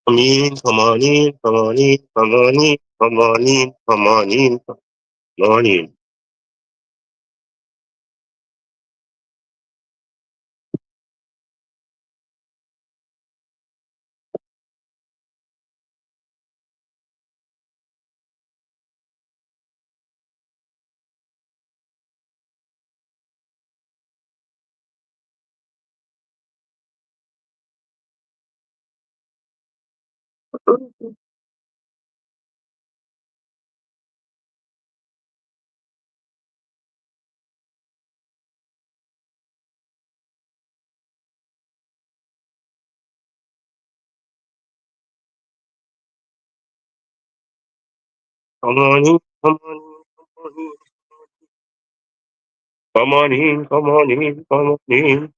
Come in, come on in, come on in, come on in, come on in, come on in, come on in. Come on in, come on in, come on in. Come on in, come on in, come on in.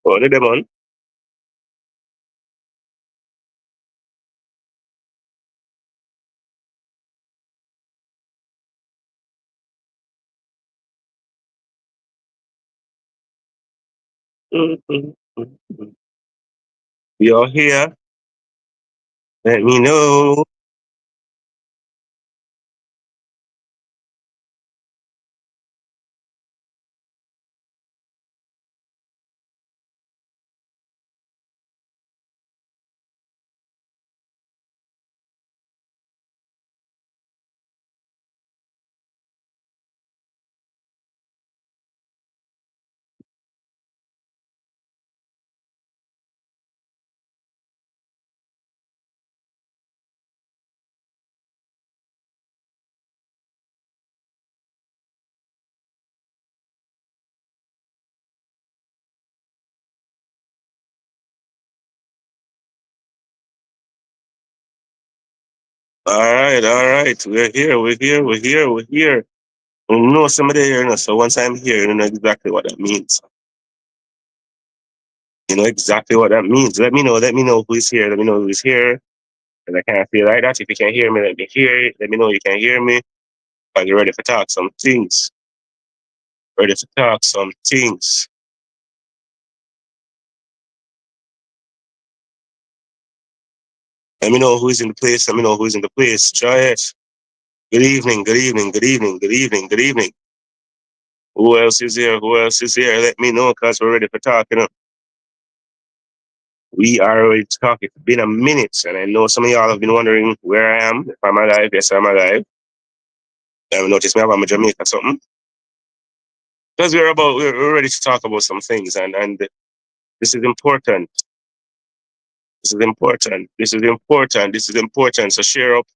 What did them on? Mm, mm, mm, mm. You're here. Let me know. All right. We're here, we're here, we're here, we're here. You know somebody here, you know, so once I'm here, you know exactly what that means. You know exactly what that means. Let me know who is here, let me know who is here. And I can't feel like that. If you can hear me, let me hear it. Let me know you can hear me. Are you ready for talk some things? Ready to talk some things. Let me know who is in the place. Let me know who is in the place. Try it. Good evening, good evening, good evening, good evening, good evening. Who else is here? Who else is here? Let me know because we're ready for talking. We are ready to talk. It's been a minute, and I know some of y'all have been wondering where I am. If I'm alive, yes, I'm alive. I noticed me I'm a Jamaica or something. Because we're ready to talk about some things, and this is important. This is important. This is important. This is important. So share up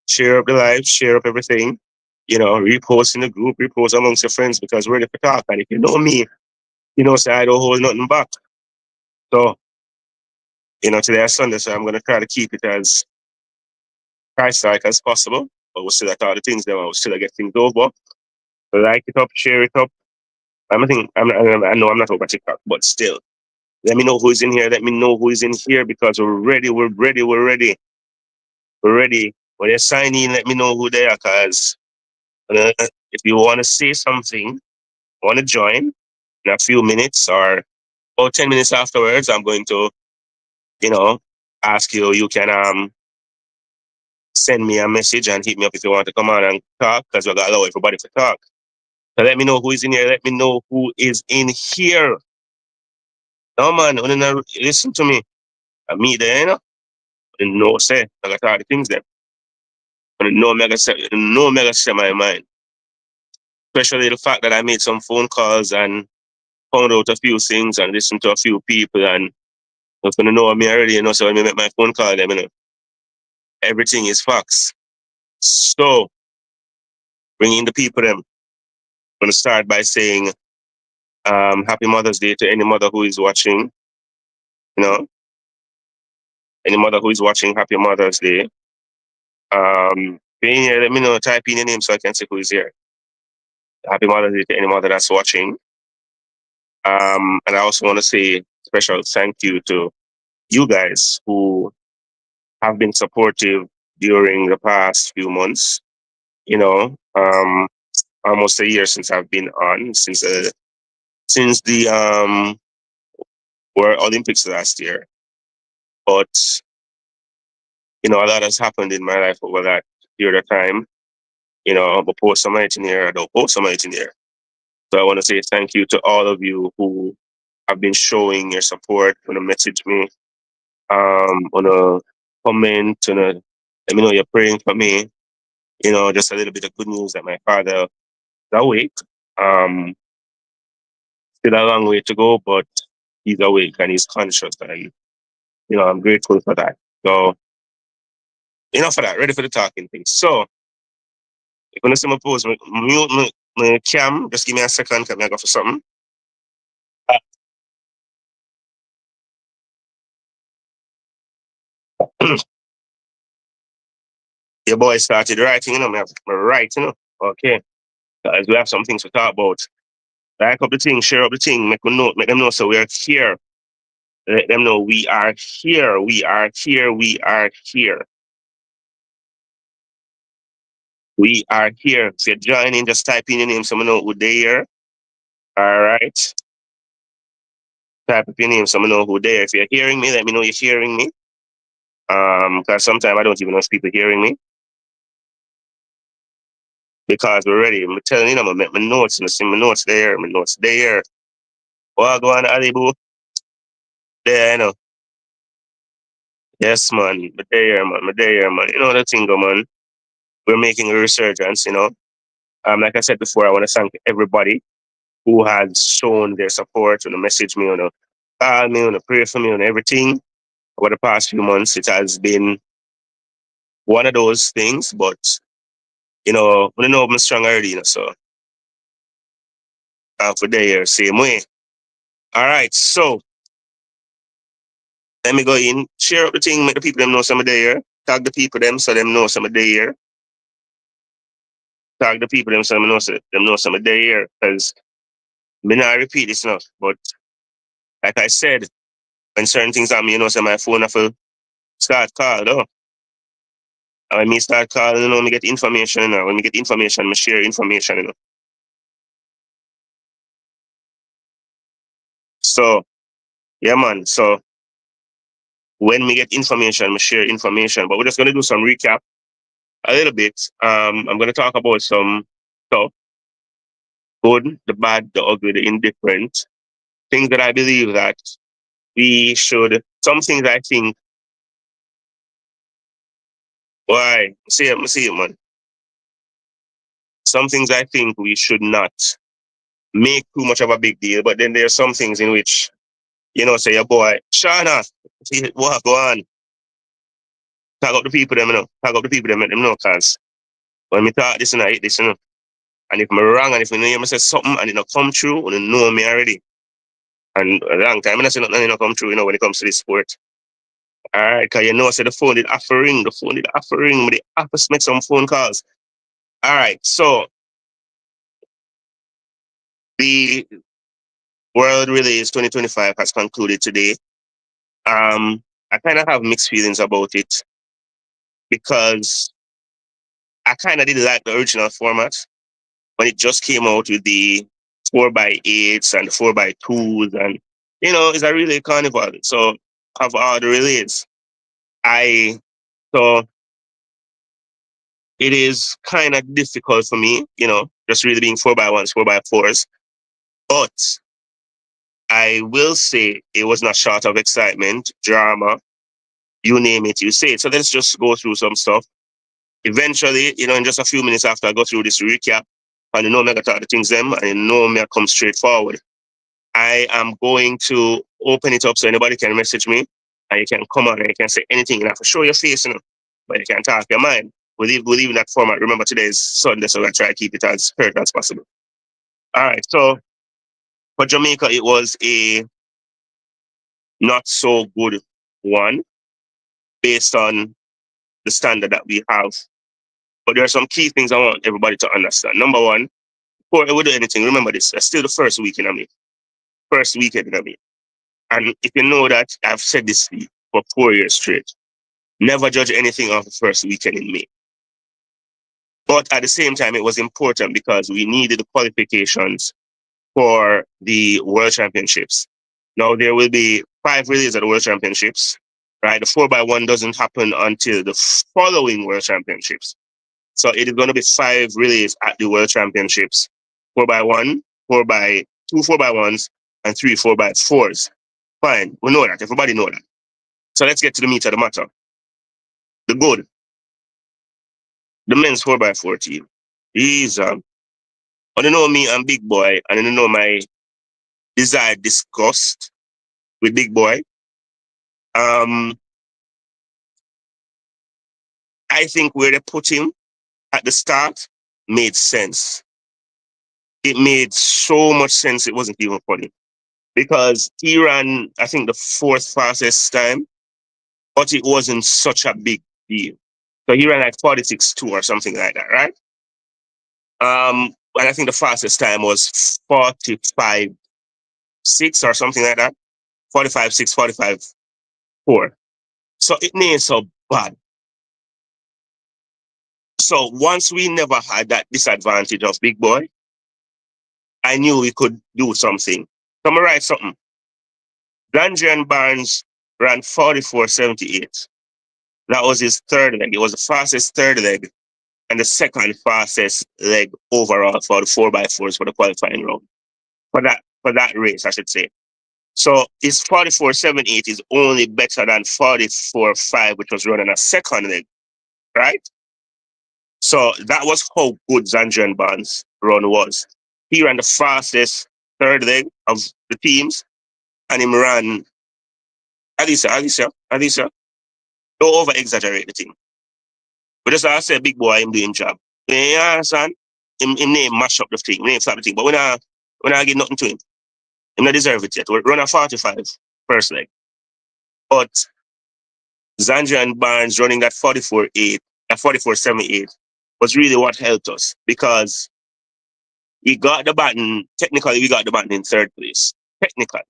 the live, share up everything. You know, repost in the group, repost amongst your friends because we're ready to talk. And if you know me, you know, say I don't hold nothing back. So, you know, today is Sunday, so I'm gonna try to keep it as Christ-like as possible. But we'll still at all the things that we'll still get things over. Like it up, share it up. I know I'm not over TikTok, but still. Let me know who is in here. Let me know who is in here because we're ready. We're ready. We're ready. We're ready. When they sign in, let me know who they are. Cause if you want to say something, want to join in a few minutes or about 10 minutes afterwards, I'm going to, you know, ask you. You can send me a message and hit me up if you want to come on and talk. Cause we got to allow everybody to talk. So let me know who is in here. Let me know who is in here. No man, listen to me. I meet there, you know. No say, I got all the things there. No mega say, no mega say my mind. Especially the fact that I made some phone calls and found out a few things and listened to a few people and if you know me already, you know, so when I make my phone call them, you know, everything is facts. So bringing the people them. I'm gonna start by saying happy Mother's Day to any mother who is watching, you know. Any mother who is watching, happy Mother's Day. Being here, let me know, type in your name so I can see who is here. Happy Mother's Day to any mother that's watching. And I also want to say special thank you to you guys who have been supportive during the past few months. You know, almost a year since I've been on, since the World Olympics last year. But a lot has happened in my life over that period of time. But post some in here, I don't post some in here. So I want to say thank you to all of you who have been showing your support, want to message me, want to comment, let me know you're praying for me. Just a little bit of good news that my father is awake. Um, Still a long way to go, but he's awake and he's conscious, and I'm grateful for that. So enough of that. Ready for the talking thing. So if you want to see my pose, mute my cam. Just give me a second. Can I go for something? Your boy started writing, me write, Okay. Guys, we have some things to talk about. Like up the thing, share up the thing, make them know so we're here. Let them know we are here, we are here, we are here. We are here. If you're joining, just type in your name so we know who they here. All right. Type up your name so we know who they are. If you're hearing me, let me know you're hearing me. Because sometimes I don't even know if people hearing me. Because we're ready. I'm telling you, I'm gonna make my notes and see my notes there, my notes there. Well, go on, Alibu. There, I know. Yes, man. But there, man. But there, man. You know the thing, man. We're making a resurgence. Like I said before, I want to thank everybody who has shown their support, message me, call me, pray for me, everything over the past few months. It has been one of those things, but we know I'm strong already, so for there, same way. All right, so let me go in, share up the thing, make the people them know some of there. Tag the people them so them know some of there. Tag the people them so them know some of there. Because me not repeat this enough, but like I said, when certain things happen, so my phone have to start call, though. And when me start calling, me get information, When me get information, me share information, So, yeah, man. So, when me get information, me share information. But we're just going to do some recap a little bit. I'm going to talk about some stuff, good, the bad, the ugly, the indifferent, things that I believe that we should, some things I think, why, see it, man. Some things I think we should not make too much of a big deal, but then there's some things in which, say your boy, Shana, what, go on. Tag up the people, them, Tag up the people, them, let them know, because when me talk this and I hit this, And if I'm wrong and if you know me say something and it not come true, you know me already. And a long time I say nothing not come true, when it comes to this sport. Alright, because I say the phone did have to ring, but they have to make some phone calls. Alright, so the World Relays 2025 has concluded today. I kind of have mixed feelings about it because I kind of did like the original format when it just came out with the 4x8s and 4x2s, and it's a relay carnival. So of all the relays, so it is kind of difficult for me, just really being 4x1s, 4x4s. But I will say it was not short of excitement, drama, you name it, you say it. So let's just go through some stuff. Eventually, in just a few minutes after I go through this recap, and me I got the things them, and me I come straight forward. I am going to open it up so anybody can message me, and you can come on and you can say anything. You have to show your face, but you can talk your mind. We'll leave in that format. Remember, today is Sunday, so I try to keep it as short as possible. All right, so for Jamaica, it was a not so good one. based on the standard that we have. But there are some key things I want everybody to understand. Number one, before I would do anything, remember this. That's still the first weekend of me. First weekend of me. And if you know that, I've said this for 4 years straight. Never judge anything off the first weekend in May. But at the same time, it was important because we needed the qualifications for the World Championships. Now, there will be 5 relays at the World Championships, right? The 4x1 doesn't happen until the following World Championships. So it is going to be 5 relays at the World Championships: 4x1, 4x2 4x1s, and 3 4x4s. Fine, we know that. Everybody know that. So let's get to the meat of the matter. The good. The men's 4x4 team. He's I don't know me and Big Boy, and I don't know my desired disgust with Big Boy. I think where they put him at the start made sense. It made so much sense it wasn't even funny. Because he ran, I think, the 4th fastest time, but it wasn't such a big deal. So he ran like 46.2 or something like that, right? And I think the fastest time was 45.6 or something like that. 45.6, 45.4. So it made so bad. So once we never had that disadvantage of Big Boy, I knew we could do something. So I'm gonna write something. Danjian Barnes ran 44.78. That was his third leg. It was the fastest third leg and the second fastest leg overall for the 4x4s for the qualifying round. For that race, I should say. So his 44.78 is only better than 44.5, which was run on a second leg, right? So that was how good Zanjan Barnes' run was. He ran the fastest third leg of the teams, and him ran Alisa. Don't over exaggerate the thing. But just as I said, Big Boy, him doing job. You understand? Him name mash up the thing, name stop the thing. But when I give nothing to him, him not deserve it yet. We run a 45 first leg. But Zandria and Barnes running that 44.8, that 44.78 was really what helped us because we got the button, technically we got the button in third place. Technically.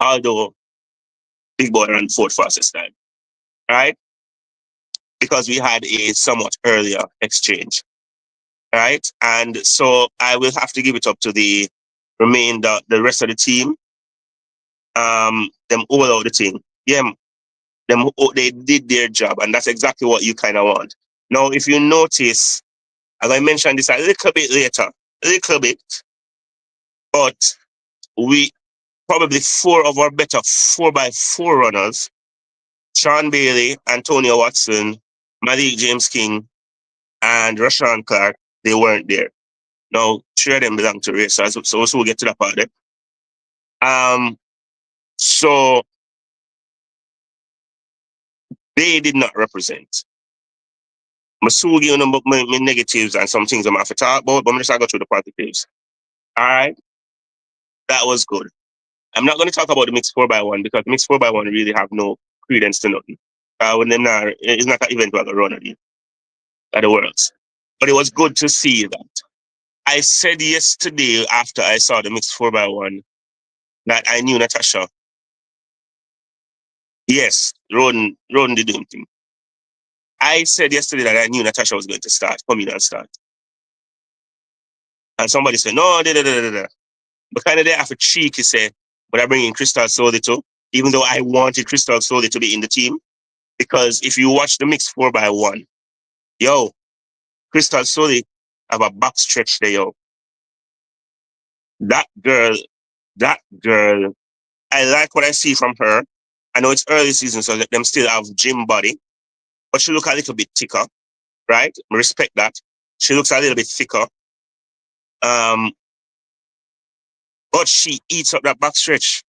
Although Big Boy ran 4th fastest time. Right? Because we had a somewhat earlier exchange. Right? And so I will have to give it up to the rest of the team. Them all out the thing. Yeah, they did their job, and that's exactly what you kind of want. Now, if you notice, as I mentioned this a little bit later, but we probably 4 of our better 4x4 runners, Sean Bailey, Antonio Watson, Malik James King, and Rashawn Clark, they weren't there. Now, 3 of them belong to racers, so we'll get to that part there. So they did not represent. Masugi on my negatives and some things I'm have to talk about, but I'm just going to go through the positives. All right, that was good. I'm not going to talk about the mixed 4x1 because the mixed 4x1 really have no credence to nothing. When them not, it's not an event we're going to run at the Worlds. But it was good to see that. I said yesterday after I saw the mixed 4x1 that I knew Natasha. Yes, Roden did the thing. I said yesterday that I knew Natasha was going to come in and start. And somebody said, no, da. But kind of they have a cheeky say, but I bring in Crystal Soley too, even though I wanted Crystal Soley to be in the team. Because if you watch the mixed 4x1, yo, Crystal Soley have a back stretch there, yo. That girl, I like what I see from her. I know it's early season, so let them still have gym body, but she look a little bit thicker, right? I respect that. She looks a little bit thicker. But she eats up that back stretch.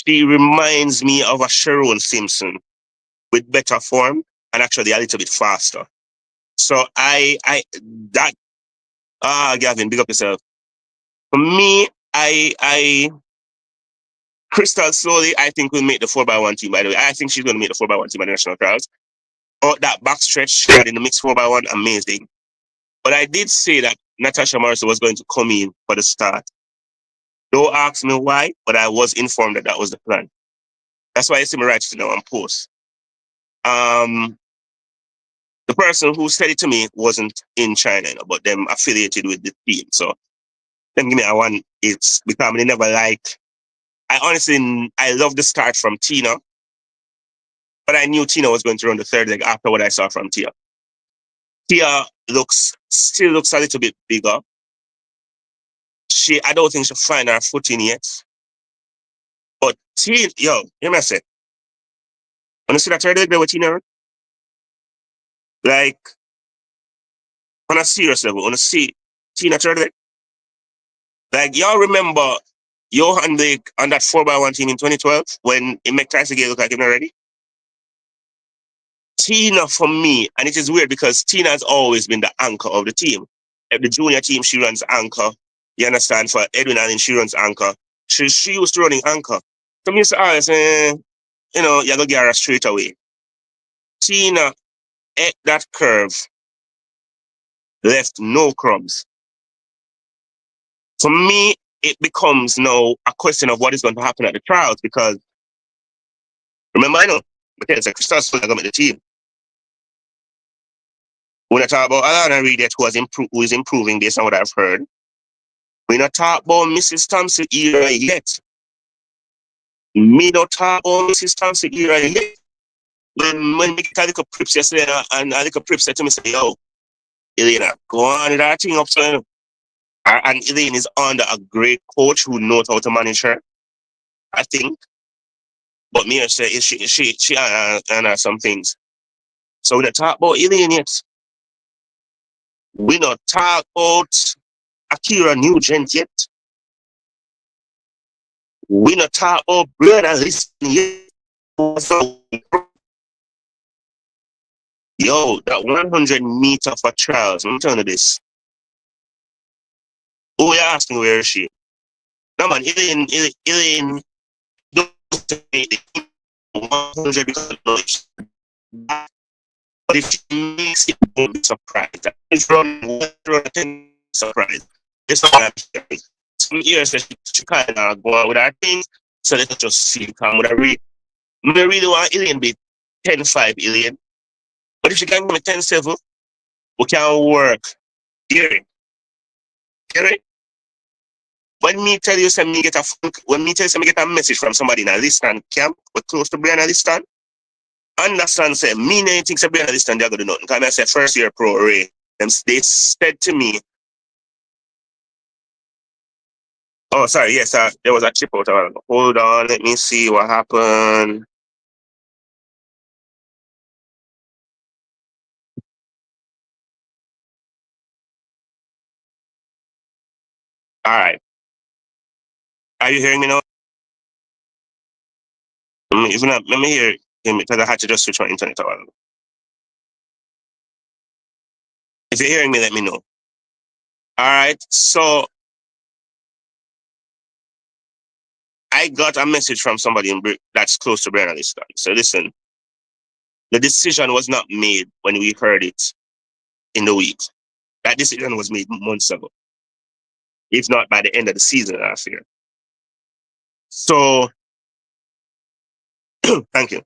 She reminds me of a Sharon Simpson with better form and actually a little bit faster. So Gavin, big up yourself. For me, I Crystal slowly, I think, will make the 4x1 team, by the way. I think she's going to make the 4x1 team at the national trials. Or that backstretch she had in the mixed 4x1, amazing. But I did say that Natasha Morrison was going to come in for the start. Don't ask me why, but I was informed that that was the plan. That's why I see me write it now on post. Um, the person who said it to me wasn't in China, but them affiliated with the team. So them give me a one. It's because they never like. I honestly, I love the start from Tina, but I knew Tina was going to run the third leg after what I saw from Tia. Tia still looks a little bit bigger. I don't think she'll find her footing yet. But Tina, yo, hear me say, when you see that third leg there with Tina, like on a serious level, when you see Tina third leg, like y'all remember Johan Blake on that 4x1 team in 2012 when it made Tyson Gale look like him already? Tina for me, and it is weird because Tina has always been the anchor of the team. At the junior team, she runs anchor. You understand? For Edwin Allen, she runs anchor. She used to running anchor. So me say, always, you go get her straight away. Tina ate that curve, left no crumbs. For me, it becomes now a question of what is going to happen at the trials because remember, I know, because Crystal's going to make the team. When I talk about Alana Reed, who is improving based on what I've heard, we not talk about Mrs. Thompson era yet. Me not talk about Mrs. Thompson era yet. When we get a little prips yesterday and a little prips said to me, say, yo, Elena, go on with that thing up so and Elaine is under a great coach who knows how to manage her, I think. But me, I say she and some things. So we not talk about Elaine yet. We not talk about Akira Nugent yet. We not talk about Brianna Listen yet. Yo, that 100 meter for trials, I'm telling you this. Oh, you're asking where is she? No, man, Elaine don't make the 100 because but if she makes it, won't be surprised. It's run 10 surprise. It's not gonna be scary. Some years that she kind of go on with her things, so let's just see come with her read. I really want Elaine be 10-5 Elaine. But if she can give me 10-7, we can work. Hear it. Hear it? When me tell you say me get when me tell you say me get a message from somebody in a Liston camp, we're close to Brianna Liston, understand say me no think say Brianna Liston they're gonna do nothing. Because I said first year pro Ray. They said to me, oh sorry, yes, there was a chip out. Hold on, let me see what happened. All right. Are you hearing me now? If not, let me hear him because I had to just switch my internet a while ago. If you're hearing me, let me know. All right. So I got a message from somebody that's close to Brianna Liston. So listen, the decision was not made when we heard it in the week. That decision was made months ago, if not by the end of the season last year. So, thank you.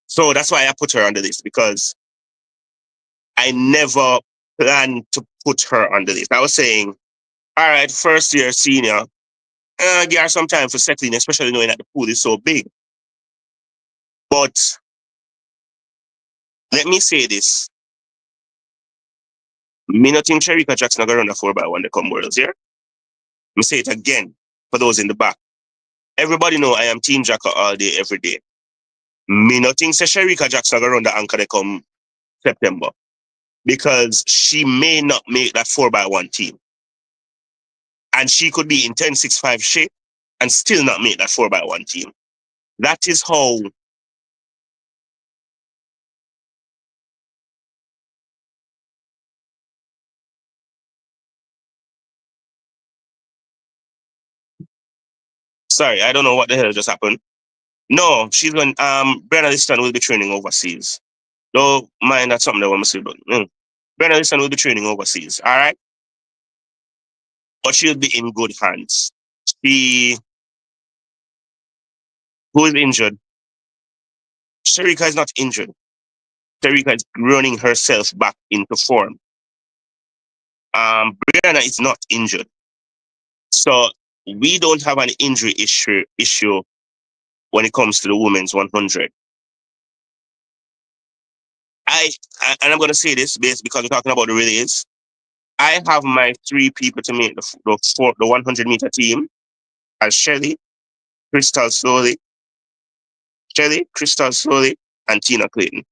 So that's why I put her on the list because I never planned to put her on the list. I was saying, all right, first year senior, give her some time for settling, especially knowing that the pool is so big. But let me say this. Me not think Sharika Jackson are going to run a 4x1 the come Worlds here. Me say it again for those in the back. Everybody know I am Team Jacka all day, every day. Me not think say Sharika Jackson going to run the anchor they come September. Because she may not make that 4x1 team. And she could be in 10-6-5 shape and still not make that 4x1 team. That is how Sorry, I don't know what the hell just happened. No, she's going. Brenna Liston will be training overseas. Don't mind that something that I'm saying, but Brenna Liston will be training overseas. All right, but she'll be in good hands. She who is injured. Sherika is not injured. Sherika is running herself back into form. Brianna is not injured. So we don't have an injury issue when it comes to the women's 100. I and I'm going to say this based because we're talking about the relays. I have my three people to make the 100-meter team as Crystal Slowly, Crystal Slowly, and Tina Clayton.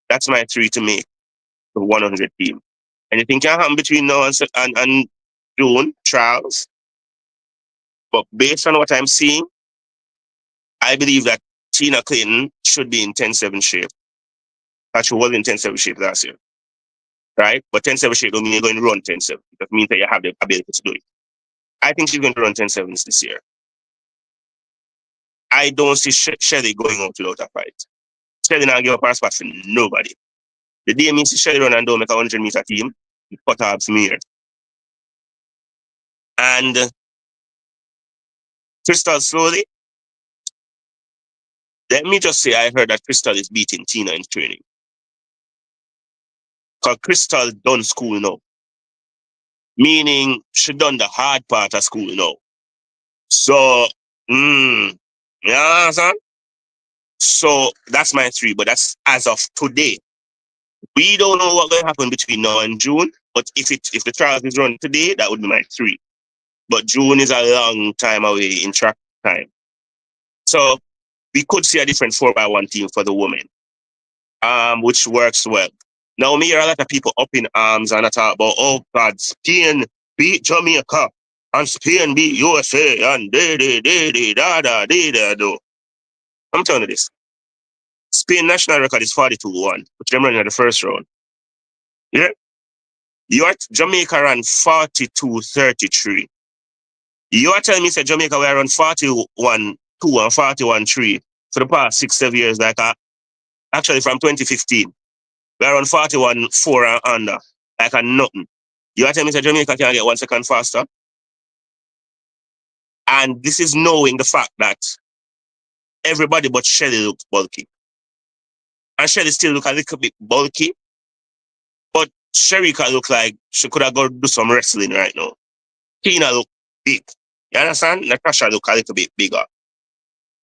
That's my three to make the 100 team. Anything can happen between now and June, trials. But based on what I'm seeing, I believe that Tina Clayton should be in 10-7 shape. That she was in 10-7 shape last year, right? But 10-7 shape don't mean you're going to run 10-7. That means that you have the ability to do it. I think she's going to run 10-7s this year. I don't see Shelly going out without a fight. Shelly not give up her spot for nobody. The day means Shelly run and don't make a 100-meter team, cut off from here. And Crystal Slowly, let me just say I heard that Crystal is beating Tina in training. Because Crystal done school now. Meaning she done the hard part of school now. So, you understand? So that's my three, but that's as of today. We don't know what's going to happen between now and June, but if the trials is run today, that would be my three. But June is a long time away in track time. So we could see a different 4x1 team for the women, which works well. Now, me hear a lot of people up in arms and I talk about, oh God, Spain beat Jamaica and Spain beat USA and da. I'm telling you this. Spain national record is 42-1, which them running at the first round. Yeah? Jamaica ran 42-33. You are telling me that Jamaica will run 41-2 and 41-3 for the past 6-7 years, like actually from 2015. We are on 41-4 and under, like a nothing. You are telling me that Jamaica can get 1 second faster? And this is knowing the fact that everybody but Shelly looks bulky. And Shelly still look a little bit bulky, but Sherika look like she could have gone do some wrestling right now. Tina look big. You understand? Natasha look a little bit bigger.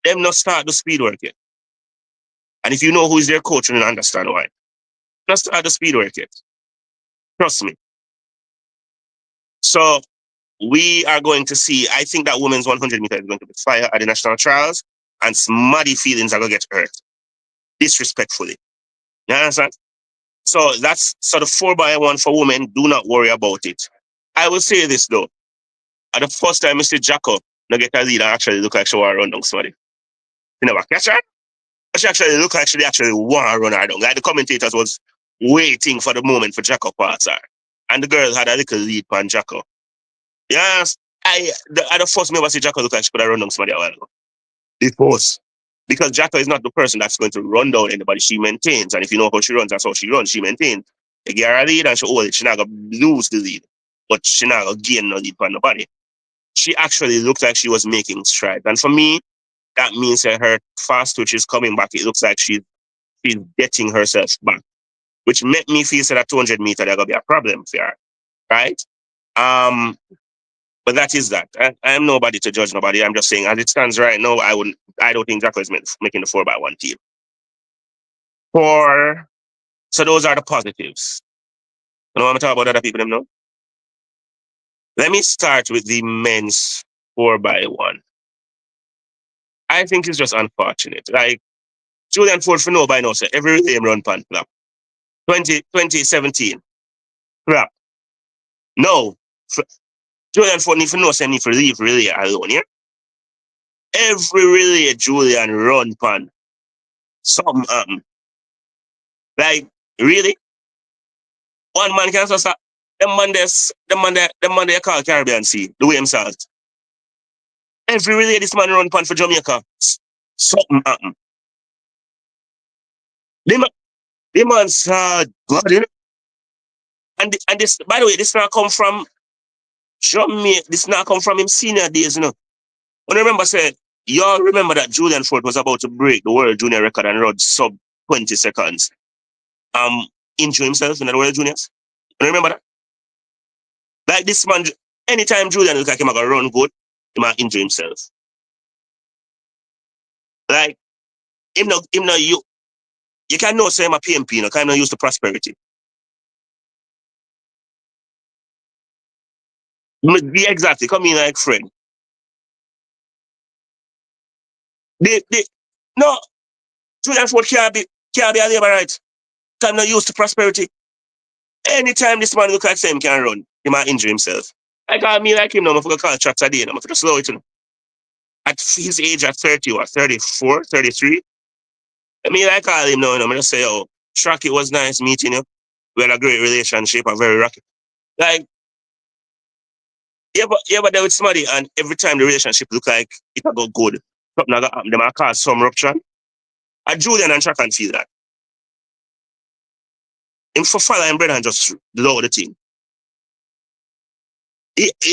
Them not start the speed work yet. And if you know who is their coach, you understand why. Not start the speed work yet. Trust me. So we are going to see, I think that women's 100 meter is going to be fire at the national trials, and smarty feelings are going to get hurt. Disrespectfully. You understand? So that's so the 4x1 for women, do not worry about it. I will say this though. At the first time I see Jacko not get a lead and actually look like she want to run down somebody. You never catch her? She actually look like she actually want to run her down. Like the commentators was waiting for the moment for Jacko pass her. And the girl had a little lead on Jacko. Yes. At the first me ever see Jacko look like she could have run down somebody a while ago. The first. Because Jacko is not the person that's going to run down anybody. She maintains. And if you know how she runs, that's how she runs. She maintains. They give her a lead and she hold it. She not going to lose the lead. But she not going to gain no lead on nobody. She actually looked like she was making strides. And for me, that means that her fast twitch is coming back. It looks like she's getting herself back. Which made me feel that at 200 meters, there's going to be a problem for her. Right? But that is that. I am nobody to judge nobody. I'm just saying, as it stands right now, I don't think Jacko is making the 4x1 team. So those are the positives. You know what I'm talking about other people them know? Let me start with the men's 4x1. I think it's just unfortunate. Like, Julian Ford for nobody knows every day run pan flap. 2017. Flap. No. Julian Ford need to know say need to leave relay alone, yeah? Every relay Julian run pan. Something happen. Like, really? One man can just stop. Them man they call Caribbean Sea, the way himself. Every relay this man run pan for Jamaica, something happen. The man, the man said, God, you know? And this, by the way, this not come from Jamaica. This not come from him senior days, you know. When I remember said, y'all remember that Julian Ford was about to break the world junior record and run sub 20 seconds. Injure himself in the world juniors. You remember that? Like this man, anytime Julian look like him gonna run good, he might injure himself. Like him no you can know say him a PMP, you know, kind of used to prosperity. Yeah, exactly. Come in like friend. They no Julian Ford can't be a labor right. Kind of used to prosperity. Anytime this man look like him can run, he might injure himself. I got me like him now, I'm gonna call tracks a day, I'm gonna slow it, you know. At his age at 30 or 34, 33. I mean, I call him now, and I'm just say, oh, Track, it was nice meeting you. We had a great relationship, a very rocky. Like, but there with somebody, and every time the relationship look like it go good, something like that, they might cause some rupture. And Julian and Track can feel that. Him for follow him brother and just lower the thing.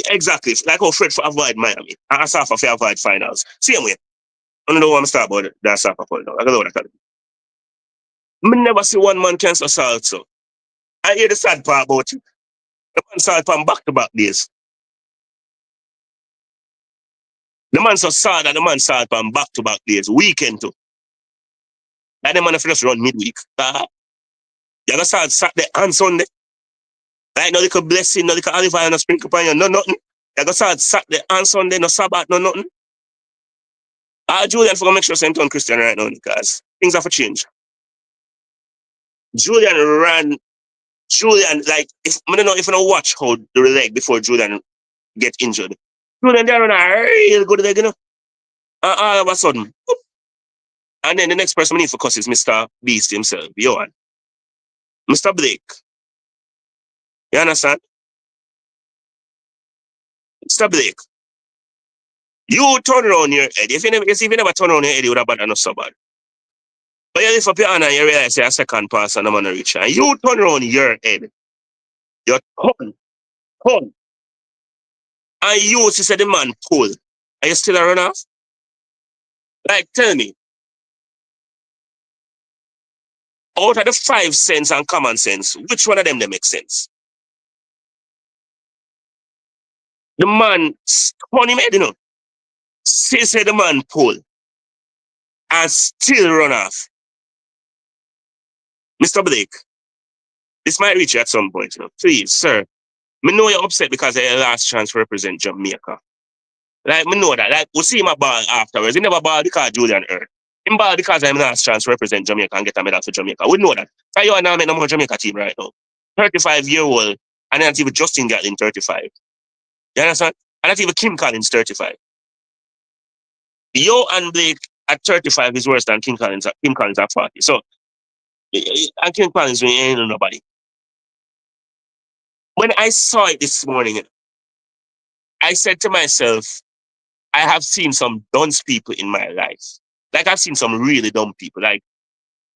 Exactly. Like how Fred for avoid Miami. And Asafa for avoid finals. Same way. I don't know what I'm start about that Asafa call now. I don't know what I call it. I never see one man cancel assault, so. I hear the sad part about it. The man saw it from back to back days. The man so sad that the man saw it from back to back days. Weekend too. Like the man if just run midweek. You gotta start Saturday and Sunday. Like no little blessing, no little olive oil, no sprinkle upon you, no nothing. You gotta start Saturday and Sunday, no Sabbath, no nothing. Julian for gonna make sure same turn Christian right now because things have to change. Julian ran Julian, like if I don't know if I don't watch how the leg before Julian get injured. Julian they run a real good leg, you know. All of a sudden. And then the next person we need for cuss is Mr. Beast himself, Johan. Mr. Blake. You understand? Mr. Blake. You turn around your head. If you never turn around your head, you would have bad enough so bad. But you lift up your hand and you realize you're a second pass and I'm gonna reach. And you turn around your head. You turn. And you see the man pull. Are you still a run off? Like tell me, out of the 5 cents and common sense, which one of them they make sense? The man spun him head, you know. Say the man pull and still run off. Mr. Blake, this might reach you at some point, you know. Please, sir. Me know you're upset because of your last chance to represent Jamaica. Like, me know that. Like, we see him a ball afterwards. He never ball because Julian hurt. Him ball because I'm last chance to represent Jamaica and get a medal for Jamaica. We know that. So you are now making a Jamaica team right now. 35-year-old, and not even Justin Gatlin 35. You understand? And not even Kim Collins 35. Yo and Blake at 35 is worse than Kim Collins at 40. So, and Kim Collins ain't nobody. When I saw it this morning, I said to myself, I have seen some dunce people in my life. Like I've seen some really dumb people. Like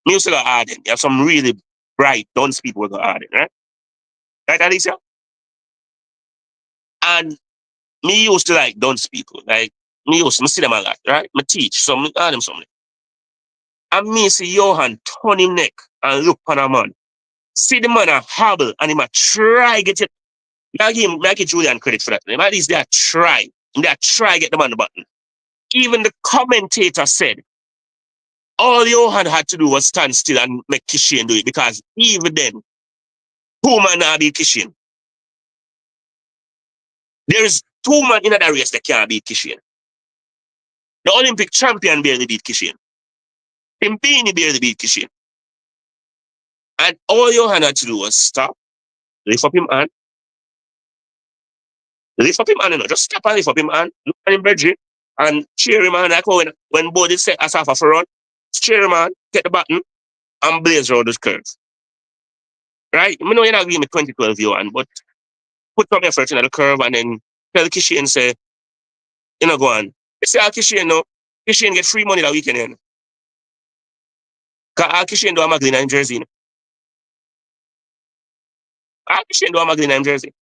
me used to go Arden. You have some really bright dunce people who go Arden, right? Right, Alicia? And me used to like dunce people. Like me see them a lot, right? Me teach. So me them something. And me see Johan turn him neck and look on a man. See the man a hobble and him a try get it. Give Julian credit for that. At least they a try. They a try get the man the button. Even the commentator said all Johan had to do was stand still and make Kishian do it because even then, two man not beat Kishian. There is two man in that race that can't beat Kishian. The Olympic champion barely beat Kishian. Pimpini barely beat Kishian. And all Johan had to do was stop, lift up him hand, you know, just stop and lift up him hand, look at him bedroom, and cheer him on like when Bodie set us off for run, cheer him on, get the button, and blaze around those curves. Right? I know you're not giving me 2012 Johan, but put some effort in the curve and then tell Kishi and say, you know, go on. You see, Kishian now, Kishian get free money that weekend. You know? Because Kishian do a Magdalena in Jersey. You know? Kishian do a Magdalena in Jersey.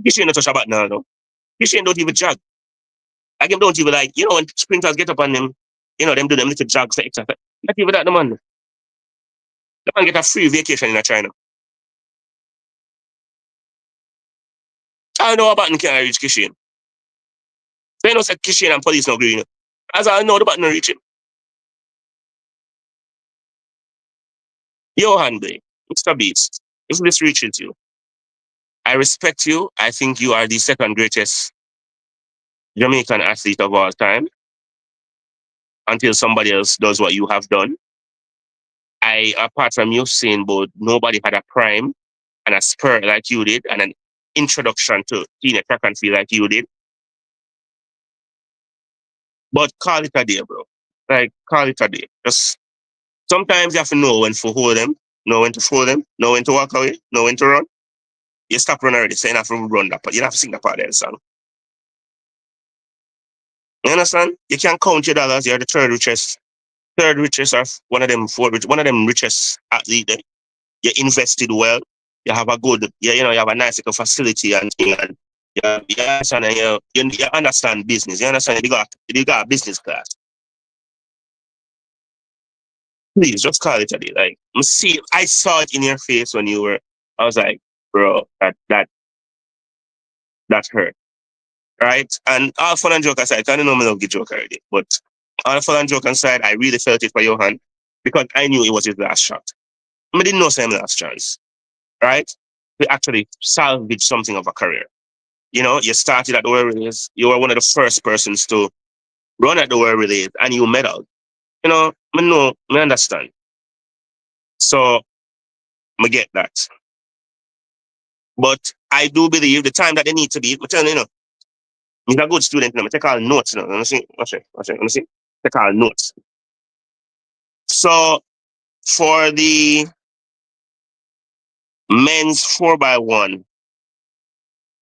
Kishian don't touch a bat now. No. Kishian don't even jog. Like him don't even like, when sprinters get up on them, them do them little jogs for exercise. Not even that, the man. The man get a free vacation in China. I know about button can't reach Kishian. So you know, say Kishian and police no green. You know? As I know, the button reach him. Johan Blake, Mr. Beast, if this reaches you, I respect you. I think you are the second greatest Jamaican athlete of all time until somebody else does what you have done. Apart from you saying, but nobody had a prime and a spur like you did and an introduction to senior track and field like you did. But call it a day, bro. Like, call it a day. Just sometimes you have to know when to hold them, know when to throw them, know when to walk away, know when to run. You stop running already, so you have to run that part. You have to sing that part of the song. You understand? You can't count your dollars. You're the third richest of one of them one of them richest athletes. You invested well. You have a good, you have a nice little facility and thing. And you understand, and you understand business. You understand? You got a business class. Please just call it a day. Like, I saw it in your face when you were. I was like, bro, that hurt, right? And all fun and joke aside, I don't know me love the joke already, but all fun and joke aside, I really felt it for Johan because I knew it was his last shot. I didn't know him last chance, right? To actually salvage something of a career. You started at the World Relays. You were one of the first persons to run at the World Relays, and you medaled. I understand. So, I get that. But I do believe the time that they need to be, I'm telling you, he's a good student. I take all notes. Let me see. Let me see. Take all notes. So, for the men's 4x1,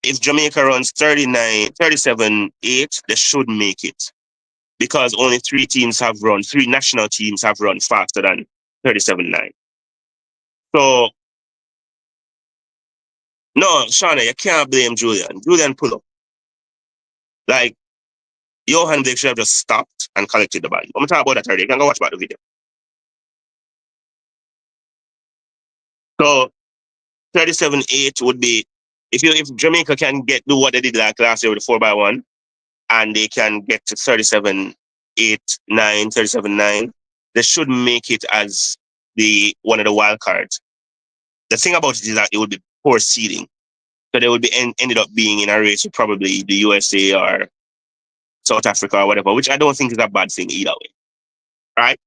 if Jamaica runs 37.8, they should make it. Because only three national teams have run faster than 37.9. So, no, Shauna, you can't blame Julian. Julian pull up. Like, Johan Blake should have just stopped and collected the ball. I'm talking about that already. You can go watch about the video. So, 37.8 would be, if Jamaica can do what they did like last year with the 4x1, and they can get to 37.8, 37.9, they should make it as one of the wild cards. The thing about it is that it would be poor seeding. So they would be ended up being in a race with probably the USA or South Africa or whatever, which I don't think is a bad thing either way. Right?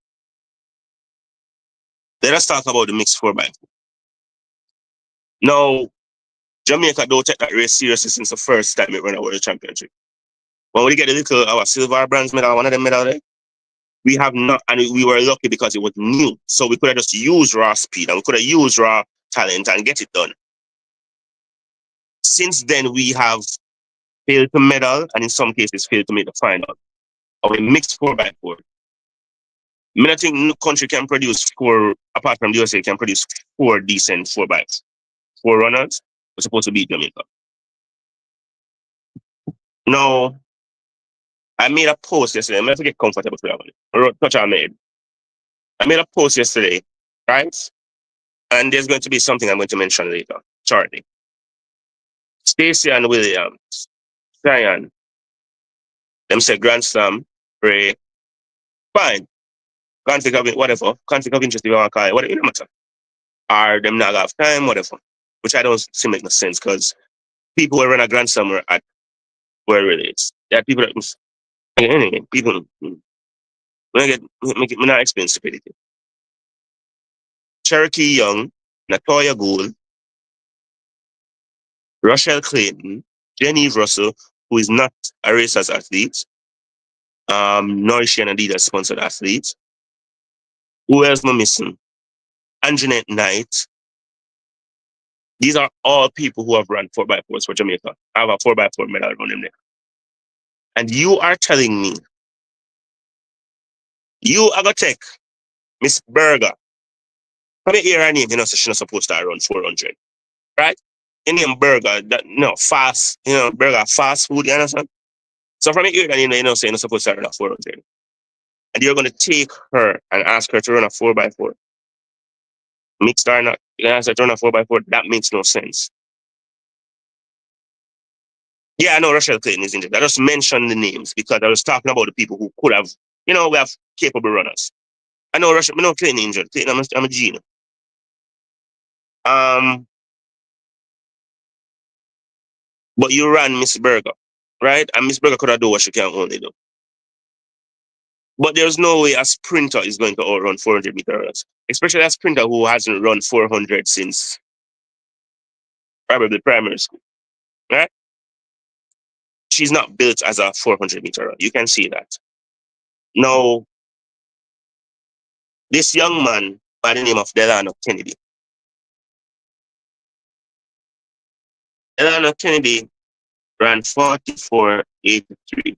Let us talk about the mixed 4x4. Now, Jamaica don't take that race seriously since the first time it ran a world championship. When we get our silver or bronze medal, one of them medal there, we have not, and we were lucky because it was new. So we could have just used raw speed and we could have used raw talent and get it done. Since then, we have failed to medal and in some cases failed to make the final. Our mixed 4x4. I don't think no country can produce apart from the USA, can produce 4 decent 4x4 runners. We're supposed to beat Jamaica. No, I made a post yesterday. I'm going to get comfortable for that one. I wrote touch I made. I made a post yesterday, right? And there's going to be something I'm going to mention later, shortly. Stacey and Williams, Zion, them say Grand Slam, Ray, fine. Conflict of whatever, conflict of interest, if you want to call it, whatever, it don't matter. Or them not have time, whatever. Which I don't see make no sense because people who run a Grand Slam were at where it is. There are people that anyway, people make it not explain stupidity. Cherokee Young, Natoya Gould, Rochelle Clayton, Jenny Russell, who is not a racers athlete, Nourish and Adidas sponsored athlete. Who else am I missing? Anjanette Knight. These are all people who have run 4x4s for Jamaica. I have a 4x4 medal on them there. And you are telling me you are going to take Miss Berger. Come here her name, so she's not supposed to run 400, right? In name Burger, that no fast, burger fast food, you understand? So from here, then so you're not supposed to run a 400, and you're gonna take her and ask her to run a 4x4, mixed or not. You ask her to run a 4x4. That makes no sense. Yeah, I know Rochelle Clayton is injured. I just mentioned the names because I was talking about the people who could have, we have capable runners. I know Rochelle, I know Clayton injured. Clayton, I'm a genius. Um, but you ran Miss Burger, right? And Miss Burger could have done what she can only do. But there's no way a sprinter is going to outrun 400 meters, especially a sprinter who hasn't run 400 since probably primary school, right? She's not built as a 400-meter runner. You can see that. Now, this young man by the name of Delano Kennedy. Delano Kennedy ran 44.83.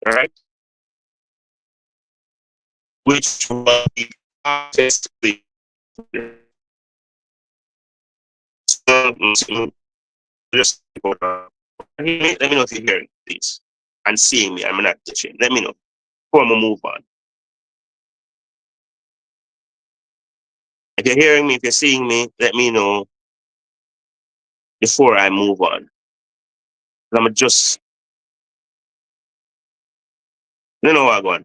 Right? Which was the fastest. Just let me know if you're hearing this and seeing me. I'm not touching. Let me know before I move on. If you're hearing me, if you're seeing me, let me know before I move on. I'm just, what I'm going.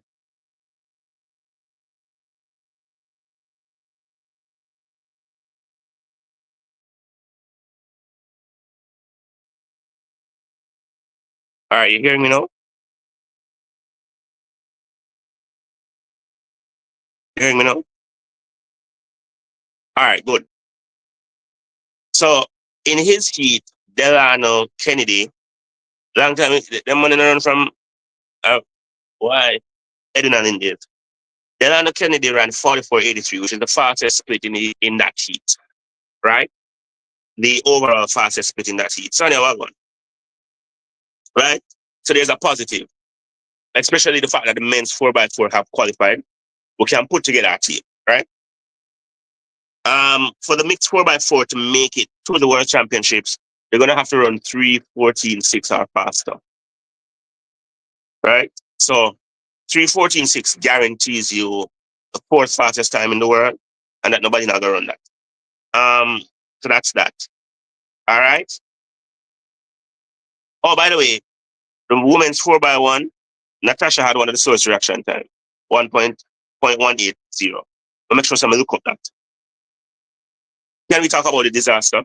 All right, you hearing me now? You hearing me now? All right, good. So in his heat, Delano Kennedy, long time, them money run from why? Edinal India. Delano Kennedy ran 44.83, which is the fastest split in that heat, right? The overall fastest split in that heat. So now what one, right? So there's a positive, especially the fact that the men's 4x4 have qualified. We can put together a team, right? For the mixed 4x4 to make it to the World Championships, they're going to have to run 3:14.6 or faster, right? So 3:14.6 guarantees you the fourth fastest time in the world, and that nobody not going to run that. So that's that. All right. Oh, by the way, the women's 4x1, Natasha had one of the slowest reaction time, 1.180. But make sure somebody look up that. Can we talk about the disaster?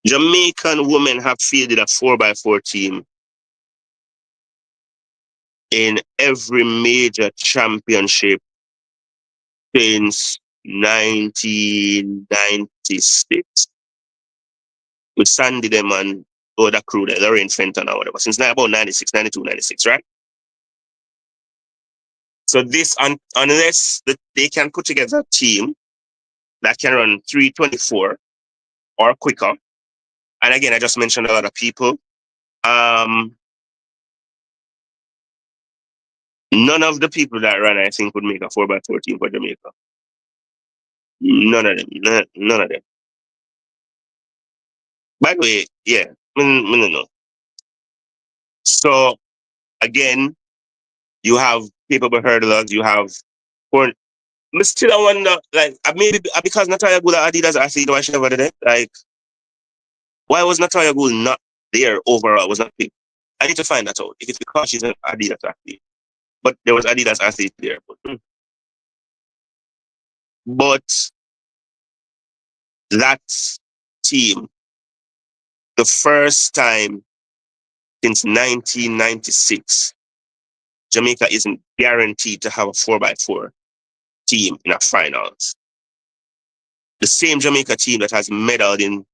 Jamaican women have fielded a 4x4 team in every major championship since 1996 with Sandy them and other crew there, Lorraine Fenton or whatever, since about 96, 92, 96, right? So this, unless they can put together a team that can run 3:24 or quicker, and again, I just mentioned a lot of people, none of the people that ran, I think, would make a 4x4 team for Jamaica. None of them. None of them. By the way, yeah, no. So again, you have capable hurdlers. You have, for me still I wonder, like maybe because Natalia Gould Adidas athlete, why she never did it? Like, why was Natalia Gould not there overall? Was not picked. I need to find that out. If it's because she's an Adidas athlete, but there was Adidas athlete there. But that team, the first time since 1996, Jamaica isn't guaranteed to have a 4x4 team in a finals. The same Jamaica team that has medaled in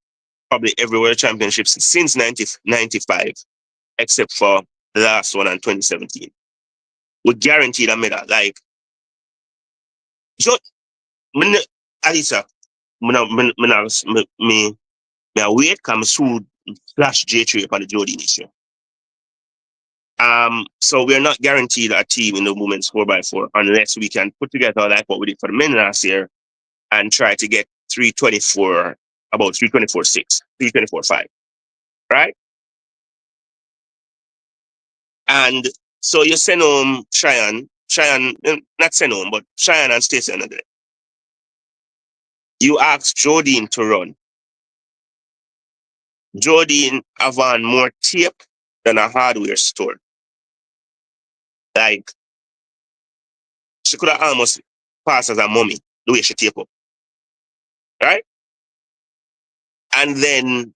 probably every World Championships since 1995, except for the last one in 2017. we guaranteed a medal. Like, just, Alisa, me wait comes through flash J3 upon the Jody issue. So we're not guaranteed a team in the women's 4x4 unless we can put together like what we did for the men last year and try to get 324, about 324.6, 324.5, right? And so you send home Cheyenne, not send home, but Cheyenne and Stacey another day. You ask Jodine to run. Jodine have on more tape than a hardware store. Like, she could have almost passed as a mummy, the way she tape up, right? And then,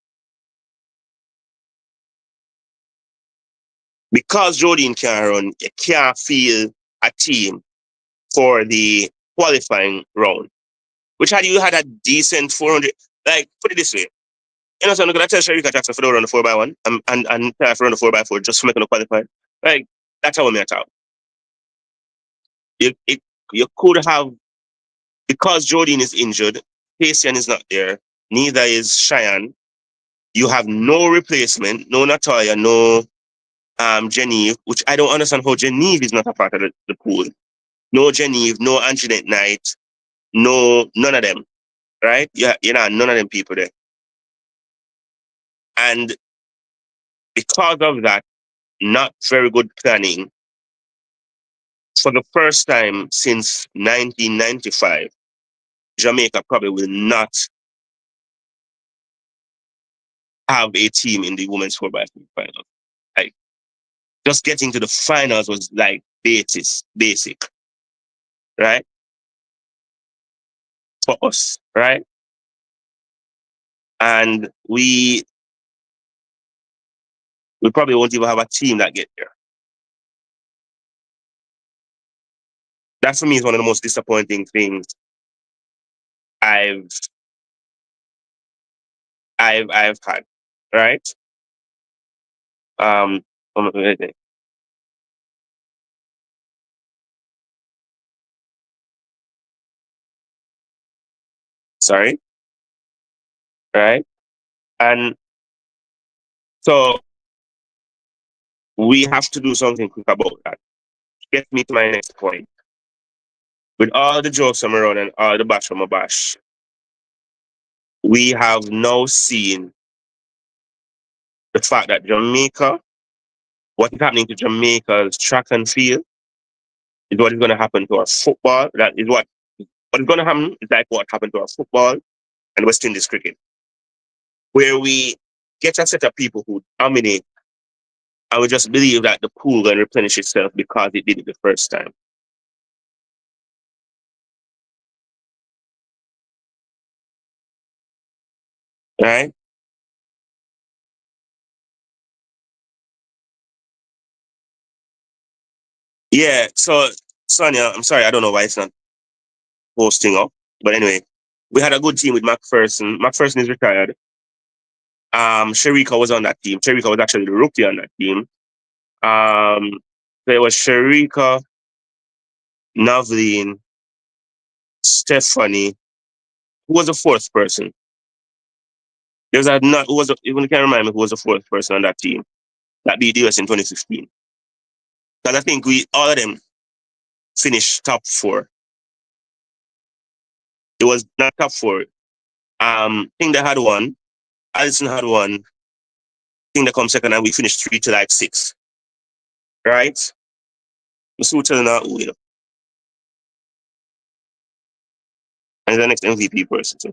because Jodine can't run, you can't feel a team for the qualifying round. Which had you had a decent 400, like, put it this way. You know, so I'm going to tell Sharika Jackson for the run the 4x1 and tell her for run the 4x4 just for making a qualify. Like, that's how we talk. You could have, because Jodine is injured, Patian is not there, neither is Cheyenne. You have no replacement, no Natalia, no Genevieve, which I don't understand how Genevieve is not a part of the pool. No Genevieve, no Anjanette Knight, no, none of them, right? Yeah, you know, none of them people there. And because of that, not very good planning, for the first time since 1995, Jamaica probably will not have a team in the women's 4x4 final. Like, just getting to the finals was like basic, right? For us, right? And we probably won't even have a team that get there. That for me is one of the most disappointing things I've had, right? Um, sorry, right? And so we have to do something quick about that. Get me to my next point. With all the jokes from around and all the bash from a bash, we have now seen the fact that Jamaica, what is happening to Jamaica's track and field is what is going to happen to our football. That is what is going to happen is like what happened to our football and West Indies cricket, where we get a set of people who dominate and we just believe that the pool will replenish itself because it did it the first time. Right? Yeah. So, Sonia, I'm sorry, I don't know why it's not posting up. But anyway, we had a good team with McPherson. McPherson is retired. Sharika was on that team. Sharika was actually the rookie on that team. There was Sharika, Navleen, Stephanie. Who was the fourth person? There was a not who was a, even can't remind me who was the fourth person on that team that beat the US in 2015. Because I think we all of them finished top four. It was not top four. I think they had one. Allison had one. I think they come second and we finished 3 to like 6. Right? I'm still telling her who, you know. And the next MVP person. So.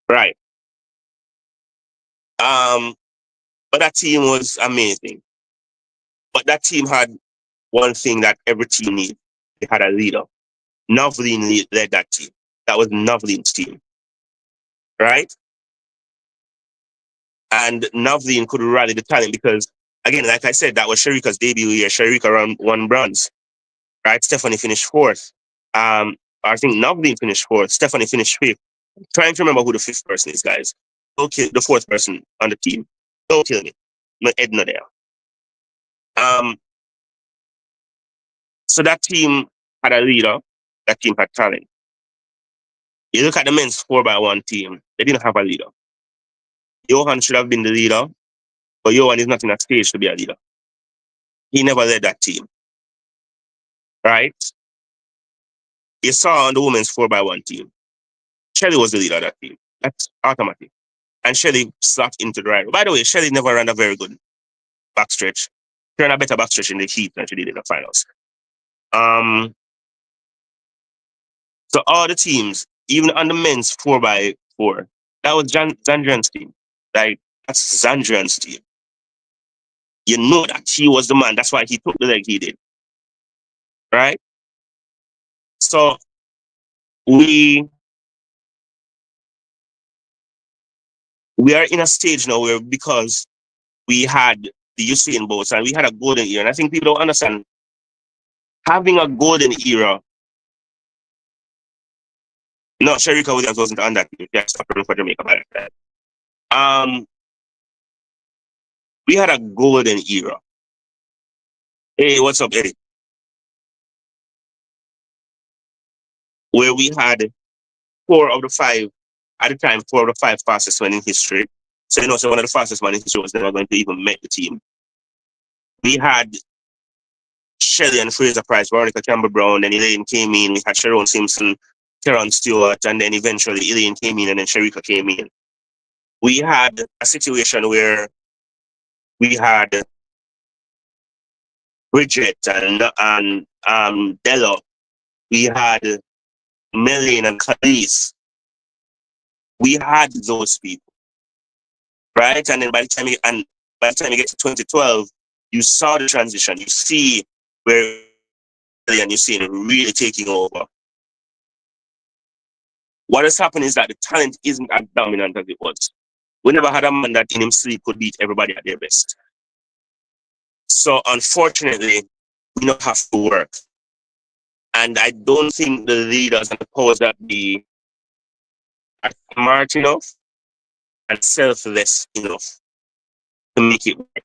Right. But that team was amazing. But that team had one thing that every team needs. They had a leader. Novlin led that team. That was Novlin's team. Right? And Novlin could rally the talent because, again, like I said, that was Sharika's debut year. Sharika won bronze. Right? Stephanie finished fourth. I think Novlin finished fourth. Stephanie finished fifth. Trying to remember who the fifth person is, guys. Okay, the fourth person on the team. Don't kill me. No Edna there. Um, so that team had a leader. That team had talent. You look at the men's 4x1 team, they didn't have a leader. Johan should have been the leader, but Johan is not in a stage to be a leader. He never led that team, right? You saw on the women's 4x1 team, Shelley was the leader of that team. That's automatic. And Shelley slot into the right. By the way, Shelley never ran a very good backstretch. She ran a better backstretch in the heat than she did in the finals. Um, so all the teams, even on the men's 4x4, that was Zandrian's team. Like, that's Zandrian's team. You know that he was the man. That's why he took the leg he did. Right? So we are in a stage now where, because we had the Usain Bolts and we had a golden era, and I think people don't understand, having a golden era. No, Sherika Williams wasn't on that team. Yeah, suffering for Jamaica by that time. We had a golden era. Hey, what's up, Eddie? Where we had four of the five, at the time, 4 of the 5 fastest men in history. So, so one of the fastest men in history was never going to even make the team. We had Shelley and Fraser Price, Veronica Campbell Brown, then Elaine came in. We had Sharon Simpson, Teron Stewart, and then eventually Elaine came in, and then Sherika came in. We had a situation where we had Bridget and Della. We had Melanie and Khalees. We had those people, right? And then by the time you get to 2012, you saw the transition. You see where, and you see it really taking over. What has happened is that the talent isn't as dominant as it was. We never had a man that in him sleep could beat everybody at their best. So unfortunately, we don't have to work. And I don't think the leaders and the powers that be are smart enough and selfless enough to make it work.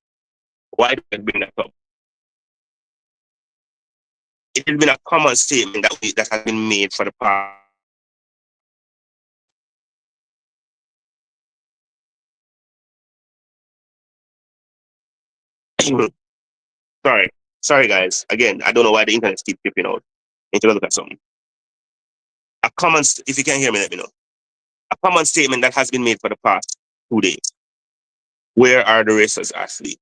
Why do I bring that up? It has been a common statement that has been made for the past. Sorry, guys. Again, I don't know why the internet keeps tripping out. Need to look at something. If you can hear me, let me know. A common statement that has been made for the past 2 days. Where are the racers athletes?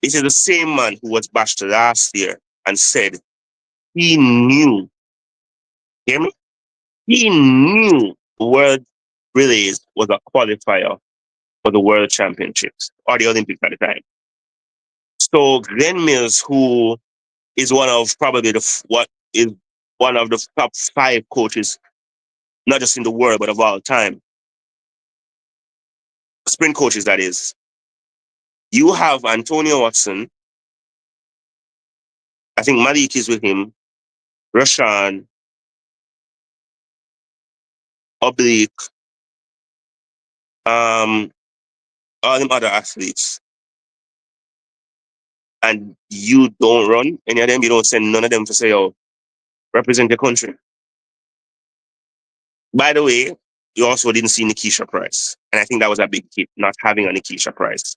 This is the same man who was bashed last year and said he knew, hear me? He knew the World Relays was a qualifier for the World Championships or the Olympics at the time. So Glenn Mills, who is one of probably one of the top 5 coaches, not just in the world, but of all time, sprint coaches, that is. You have Antonio Watson. I think Malik is with him. Rashan, Oblique, all them other athletes. And you don't run any of them. You don't send none of them to say, oh, represent the country. By the way, you also didn't see Nikisha Price. And I think that was a big hit, not having a Nikisha Price.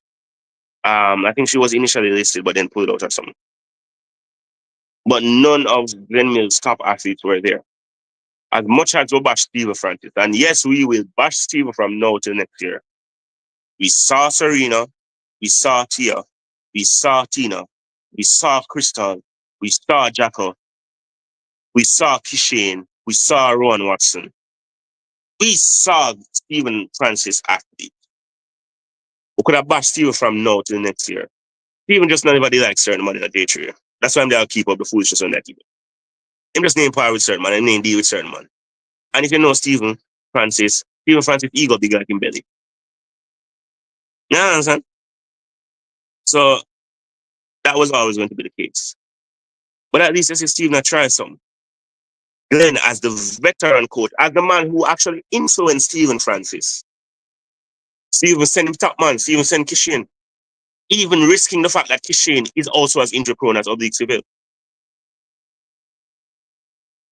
I think she was initially listed, but then pulled out or something. But none of Glenn Mills' top athletes were there. As much as we bash Steve Francis, and yes, we will bash Steve from now till next year. We saw Serena, we saw Tia, we saw Tina, we saw Crystal, we saw Jacko, we saw Kishane, we saw Rowan Watson. We saw Stephen Francis athlete. We could have bashed Steve from now till next year. Stephen just not anybody likes certain man in a day tree. That's why I'm there to keep up the foolishness on that people. Him just name power with certain man and name deal with certain man. And if you know Stephen Francis ego big like him belly. You understand? So that was always going to be the case. But at least I see Steve not try something. Glenn, as the veteran coach, as the man who actually influenced Stephen Francis. Stephen sent him top man, Stephen sent Kishin. even risking the fact that Kishin is also as injury prone as Oblique Seville.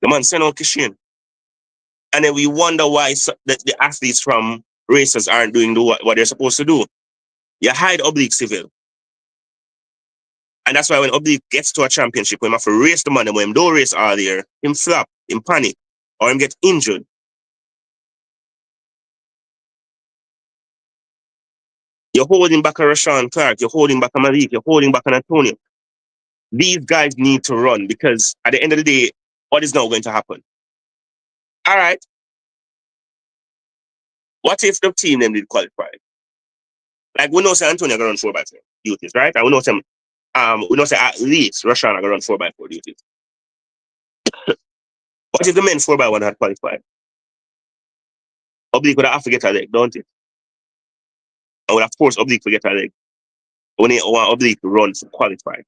The man sent out Kishin. And then we wonder why the athletes from races aren't doing what they're supposed to do. You hide Oblique Seville. And that's why when Oblique gets to a championship, when him have to race the man, and when him don't race all year, him flop, him panic, or him get injured. You're holding back a Rashawn Clark, you're holding back a Malik, you're holding back an Antonio. These guys need to run because at the end of the day, what is now going to happen? All right. What if the team then did qualify? Like we know San Antonio gonna run 4x4 duties, right? And we know say at least Rashawn are gonna run 4x4 duties. What if the men 4x1 had qualified? Oblique would have to get a leg, don't it? I would have forced Oblique to get a leg. When they want Oblique to run to qualify.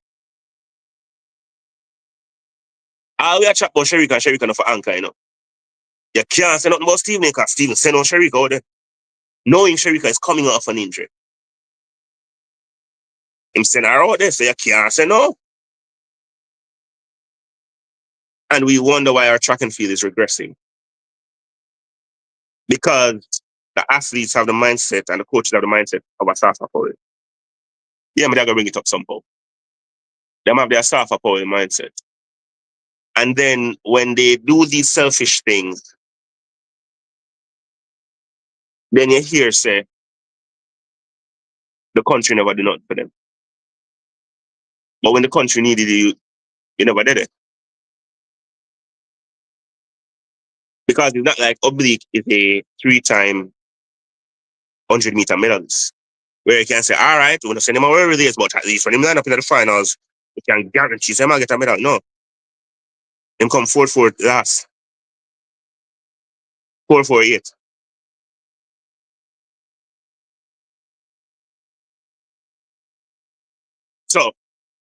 We are chat about Sherika for anchor, you know. You can't say nothing about Steve because Steven send on Sherika out there. Knowing Sherika is coming off an injury. Him send her out there, so you can't say no. And we wonder why our track and field is regressing. Because the athletes have the mindset and the coaches have the mindset of a staff power. Yeah, but they're gonna bring it up somehow. They have their staff power mindset. And then when they do these selfish things, then you hear say the country never did nothing for them. But when the country needed you, you never did it. Because it's not like Oblique is a 3-time 100-meter medalist. Where you can say, all right, we're going to send him away with this, but at least when him line up in the finals, we can guarantee him get a medal. No. Him come 4-4 last. 4-4-8. So,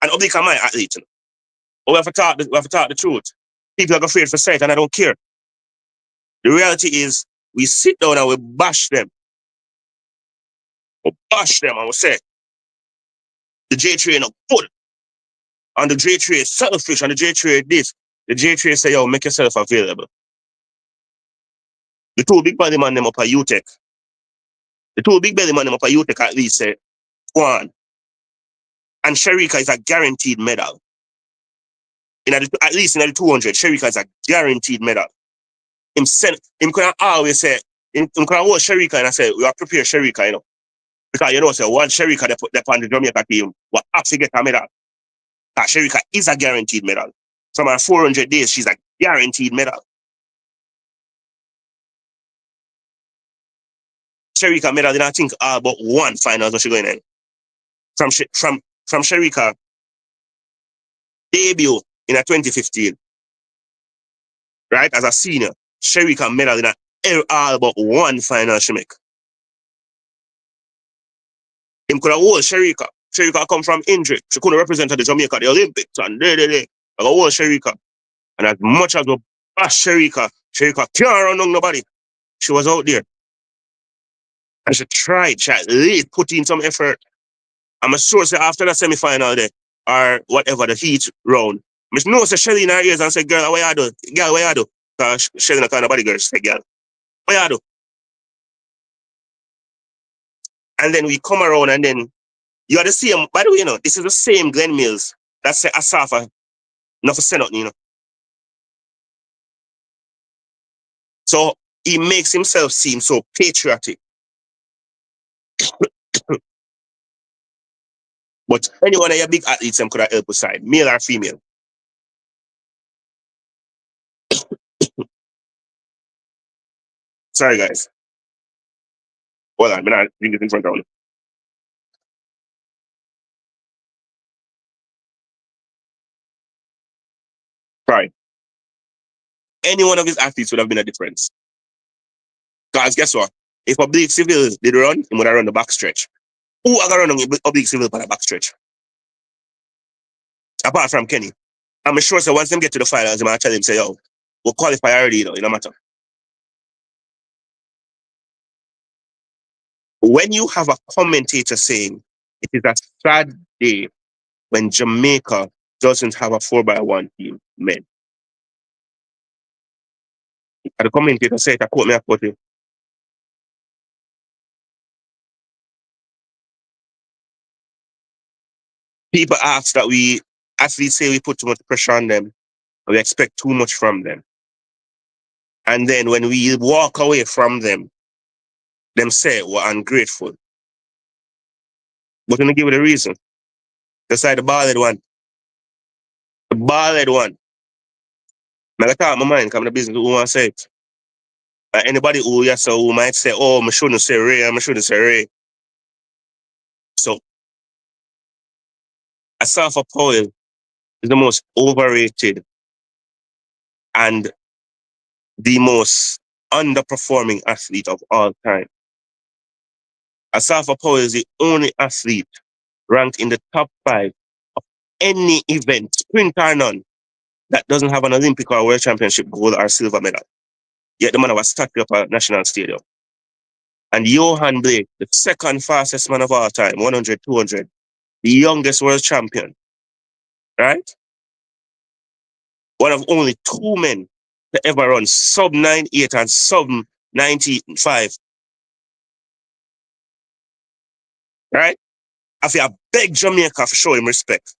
and Oblique are my athlete. You know? But we have to talk the truth. People are afraid for sight, and I don't care. The reality is, we sit down and we bash them. We bash them and we say, the J3 ain't no good. And the J3 is selfish, and the J3 is this. The J3 say, yo, make yourself available. The two big body man them up at UTEC. The two big belly man them up at UTEC at least say, go on. And Sherika is a guaranteed medal. At least in the 200, Sherika is a guaranteed medal. Him can always say, him can hold Sherika and I say, we are prepared Sherika, you know. Because you know, say, one Sherika they put on the Jamaica team, we have to get a medal. Because Sherika is a guaranteed medal. From her 400 days, she's a guaranteed medal. Sherika medal, I think all but one finals she going in. From Sherika debut in a 2015, right? As a senior, Sherika medal in all but one final she make. Him could have hold Sherika. Sherika come from injury. She couldn't represent the Jamaica, the Olympics, and I hold Sherika. And as much as we bash Sherika can't run on nobody. She was out there. And she tried, she at least put in some effort. I'm sure say after the semi-final day, or whatever, the heat round, I know say Shelly in her ears and say, girl, what you do? Girl, what you do? Because Shelly not kind of body girl, she say, girl, what you do? And then we come around and then you are the same, by the way, you know, this is the same Glenn Mills that say Asafa, not for say nothing, you know. So he makes himself seem so patriotic. But anyone of your big athletes could have helped side, male or female. Sorry, guys. Hold on, I'm not doing this in front of you. Sorry. Any one of his athletes would have been a difference. Because guess what? If Oblique Seville did run, he would have run the backstretch. Who are going to run Oblique Seville by the backstretch? Apart from Kenny. I'm sure so once them get to the finals, I'm going to tell him, say, yo, we'll qualify already, you know, it don't matter. When you have a commentator saying It is a sad day when Jamaica doesn't have a 4x1 team, men. And the commentator said, I quote me, I quote it. People ask that we, athletes say we put too much pressure on them, we expect too much from them. And then when we walk away from them say we're ungrateful. But I'm going to give you the reason. That's like the bald one. The bald one. I'm going to talk my mind, come to the business who want to say it. Anybody who, yes, so who might say, oh, I shouldn't say Ray, I shouldn't say Ray. So, Asafa Powell is the most overrated and the most underperforming athlete of all time. Asafa Powell is the only athlete ranked in the top 5 of any event, sprint or none, that doesn't have an Olympic or World Championship gold or silver medal. Yet the man was stuck up at National Stadium. And Johan Blake, the second fastest man of all time, 100, 200, the youngest world champion, right? One of only 2 men to ever run sub 98 and sub 95, right? I feel I beg Jamaica for show him respect.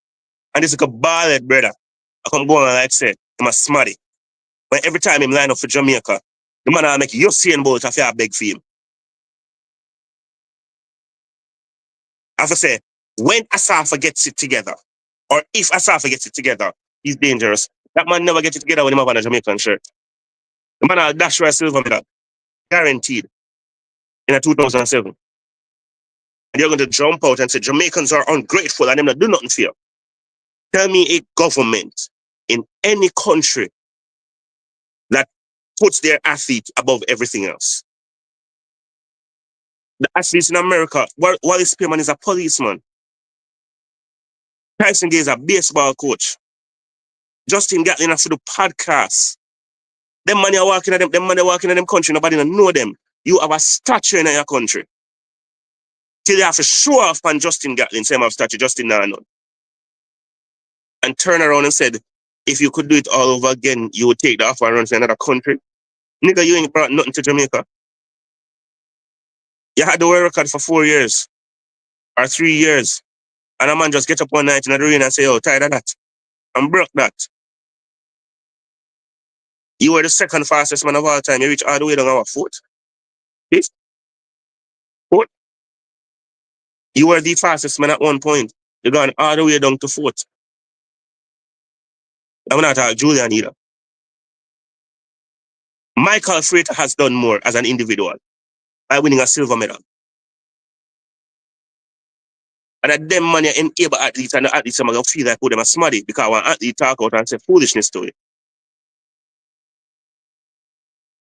And this is like a bald brother. I come go on and like say, I'm a smarty. But every time him line up for Jamaica, the man I make Usain Bolt, I feel I beg for him. I have to say, when Asafa gets it together, or if Asafa gets it together, he's dangerous. That man never gets it together when he have on a Jamaican shirt. The man will dash for a silver medal, guaranteed, in a 2007. And you're going to jump out and say Jamaicans are ungrateful and them not do nothing for you. Tell me a government in any country that puts their athlete above everything else. The athletes in America, Wallace Spearman is a policeman. Tyson Gay is a baseball coach. Justin Gatlin has to do podcasts. Them man are walking at them country, nobody don't know them. You have a statue in your country. Till you have to show off on Justin Gatlin, say I have statue, Justin now none. And turn around and said, if you could do it all over again, you would take the offer and run to another country. Nigga, you ain't brought nothing to Jamaica. You had the world record for 4 years or 3 years. And a man just get up one night in the rain and say, oh, tired of that. I'm broke that. You were the second fastest man of all time. You reach all the way down our foot. Fifth? Fourth? You were the fastest man at one point. You're gone all the way down to fourth. I'm not talking Julian either. Michael Frater has done more as an individual by winning a silver medal. And that them man enable athletes and the athletes are going to feel like them are smarty because one athlete talk out and say foolishness to it.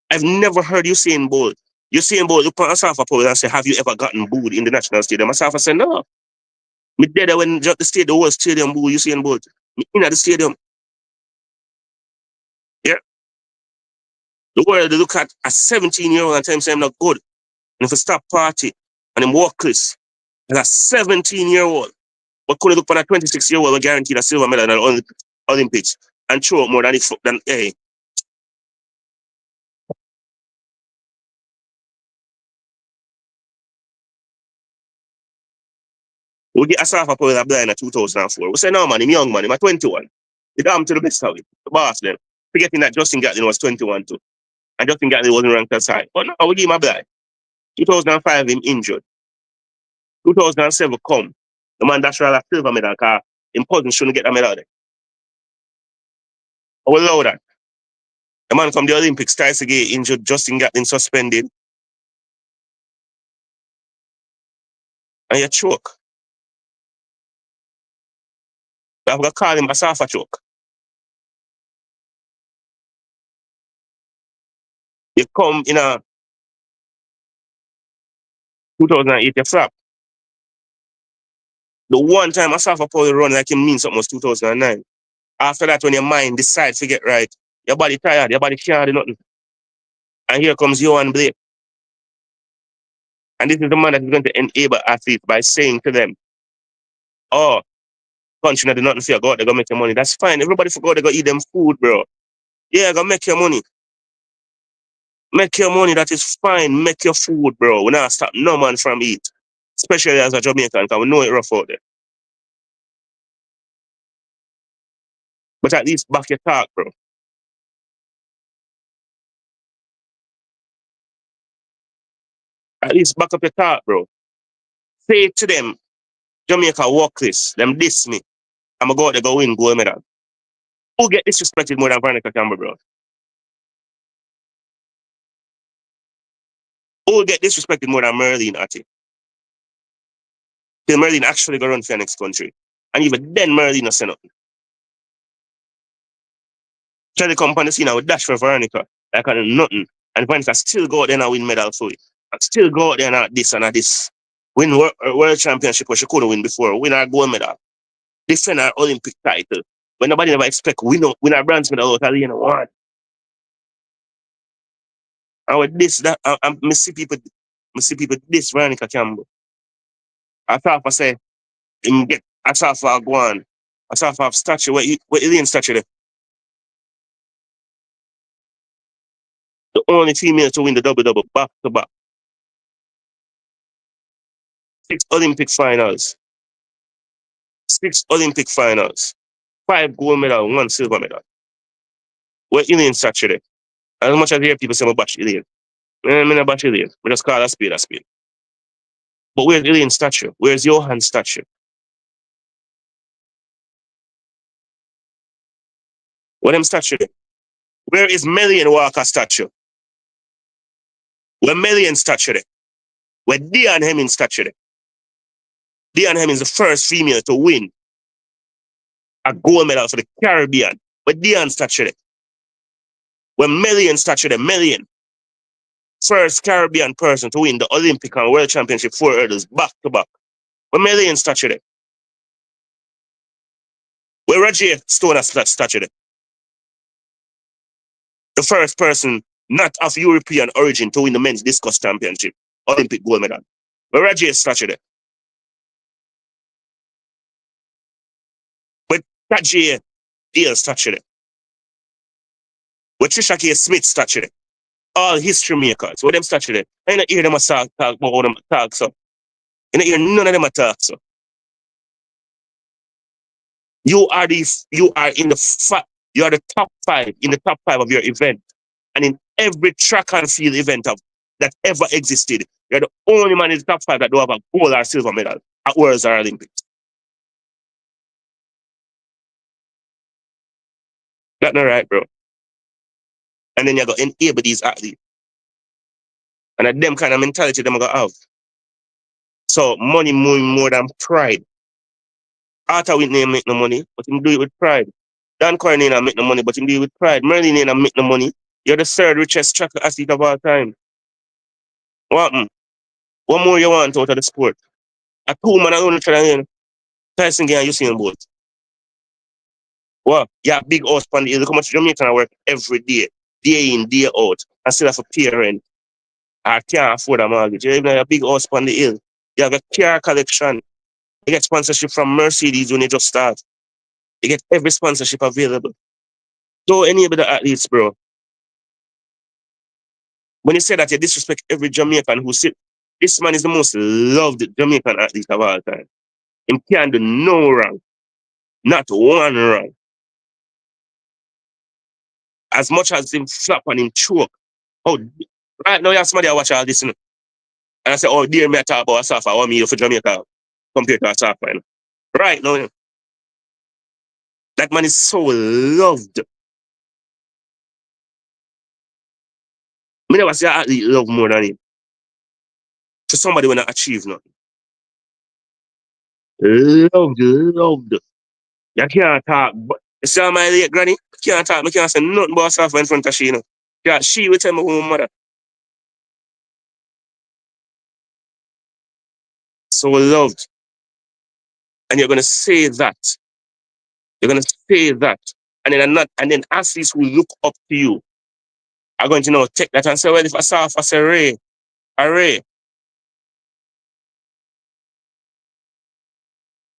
I've never heard Usain Bolt look at Asafa Powell and say, have you ever gotten booed in the national stadium? Asafa said, no. Me dead when the whole stadium boo Usain Bolt. Me in the stadium. Yeah. The world they look at a 17-year-old and tell him say I'm not good. And if I stop party and him workless, as a 17-year-old, but couldn't look for a 26-year-old and guaranteed a silver medal in the Olympics and throw up more than hey. We get Asafa Powell a blind in 2004. We say, no, man, him young man, him a 21. He damn to the best of it. The boss then. Forgetting that Justin Gatlin was 21 too. And Justin Gatlin wasn't ranked as high. But now we give him a blind. 2005, him injured. 2007 come. The man that's a silver medal because him cousin shouldn't get a medal there. I will allow that. The man from the Olympics tries to get injured, Justin Gatlin suspended. And you choke. I'm going to call him a Asafa choke. You come in a 2008, you flop. The one time Asafa Powell run like him mean something was 2009. After that, when your mind decides to get right, your body tired, your body can't do nothing. And here comes Johan Blake. And this is the man that is going to enable athletes by saying to them, Oh, country not do nothing for you, go out there, go make your money. That's fine. Everybody for go out there, go eat them food, bro. Yeah, go make your money. Make your money, that is fine. Make your food, bro. We not stop no man from eat. Especially as a Jamaican, because we know it rough out there. But at least back your talk, bro. At least back up your talk, bro. Say it to them, Jamaica walk this. Them diss me. I'ma go out there, go win gold medal. Who get disrespected more than Veronica Campbell, bro? Who get disrespected more than Merlin Ati? Till Merlin actually go run for the next country. And even then Merlin no say nothing. Try to come on the scene and with dash for Veronica. Like I do nothing. And Veronica still go out there and win medal for it. And still go out there and at this and at this. Win world championship where she couldn't win before. Win our gold medal. Defend our Olympic title. When nobody never expect win our bronze medal out of the one. And with this, that I see people this Veronica Campbell. I thought I say him get I saw for go on. I saw for statue where alien statue there. The only female to win the double double back to back. 6 Olympic finals. 6 Olympic finals. 5 gold medal, 1 silver medal. Where alien statue there. As much as I hear people say I'm a bash alien. I'm not bash alien. I just call a spade a spade. But where's alien statue? Where's Johan statue? Where them statue there? Where is Melian Walker statue? Where Melian statue there? Where Diane Hemmings statue there? Diane Hemmings is the first female to win a gold medal for the Caribbean. Where Diane statue there? Where Melian statue there? Melian. First Caribbean person to win the Olympic and World Championship 4 hurdles back to back. Where Melian statue there? Where Roger Stone statue there? The first person not of European origin to win the men's discus championship, Olympic gold medal. Where Roger statue there? Where Tajay Dale statue there? Where Trisha K. Smith statue there? All history makers. Where them statue there? I don't hear them talk about how them talk so. I don't hear none of them talk so. You are in you are the top 5 in the top 5 of your event. And in every track and field event that ever existed, you're the only man in the top 5 that don't have a gold or silver medal at Worlds or Olympics. That's not right, bro. And then you got enable these athletes. And at them kind of mentality them gonna have. So money more than pride. Arthur Whitney make no money, but him do it with pride. Dan Cornell make no money, but him do it with pride. Merlin make no money. You're the 3rd richest track athlete of all time. What happened? What more you want out of the sport? A 2 man alone try to Tyson Gay and Usain Bolt. What? Yeah, big house on the hill. Look how much Jamaican I work every day in, day out, and still have a parent. I can't afford a mortgage. You have a big house on the hill. You have a car collection. You get sponsorship from Mercedes when you just start. You get every sponsorship available. Don't enable the athletes, bro. When you say that, you disrespect every Jamaican who sit. This man is the most loved Jamaican athlete of all time. Him can't do no wrong. Not one wrong. As much as him flap and him choke. Oh, right now you have somebody I watch all this. And I say, oh, dear me, I talk about a surfer. I want me for Jamaica compared to a surfer. Right now, that man is so loved. I never see an athlete love more than him. To somebody when I achieve nothing. Loved. You can't talk. But you see my late granny? You can't talk. I can't say nothing about surfer in front of she, you know. Yeah, she will tell me who my mother. So loved. And you're gonna say that. You're gonna say that. And then athletes who look up to you are going to take that and say, well, if I saw I say Ray,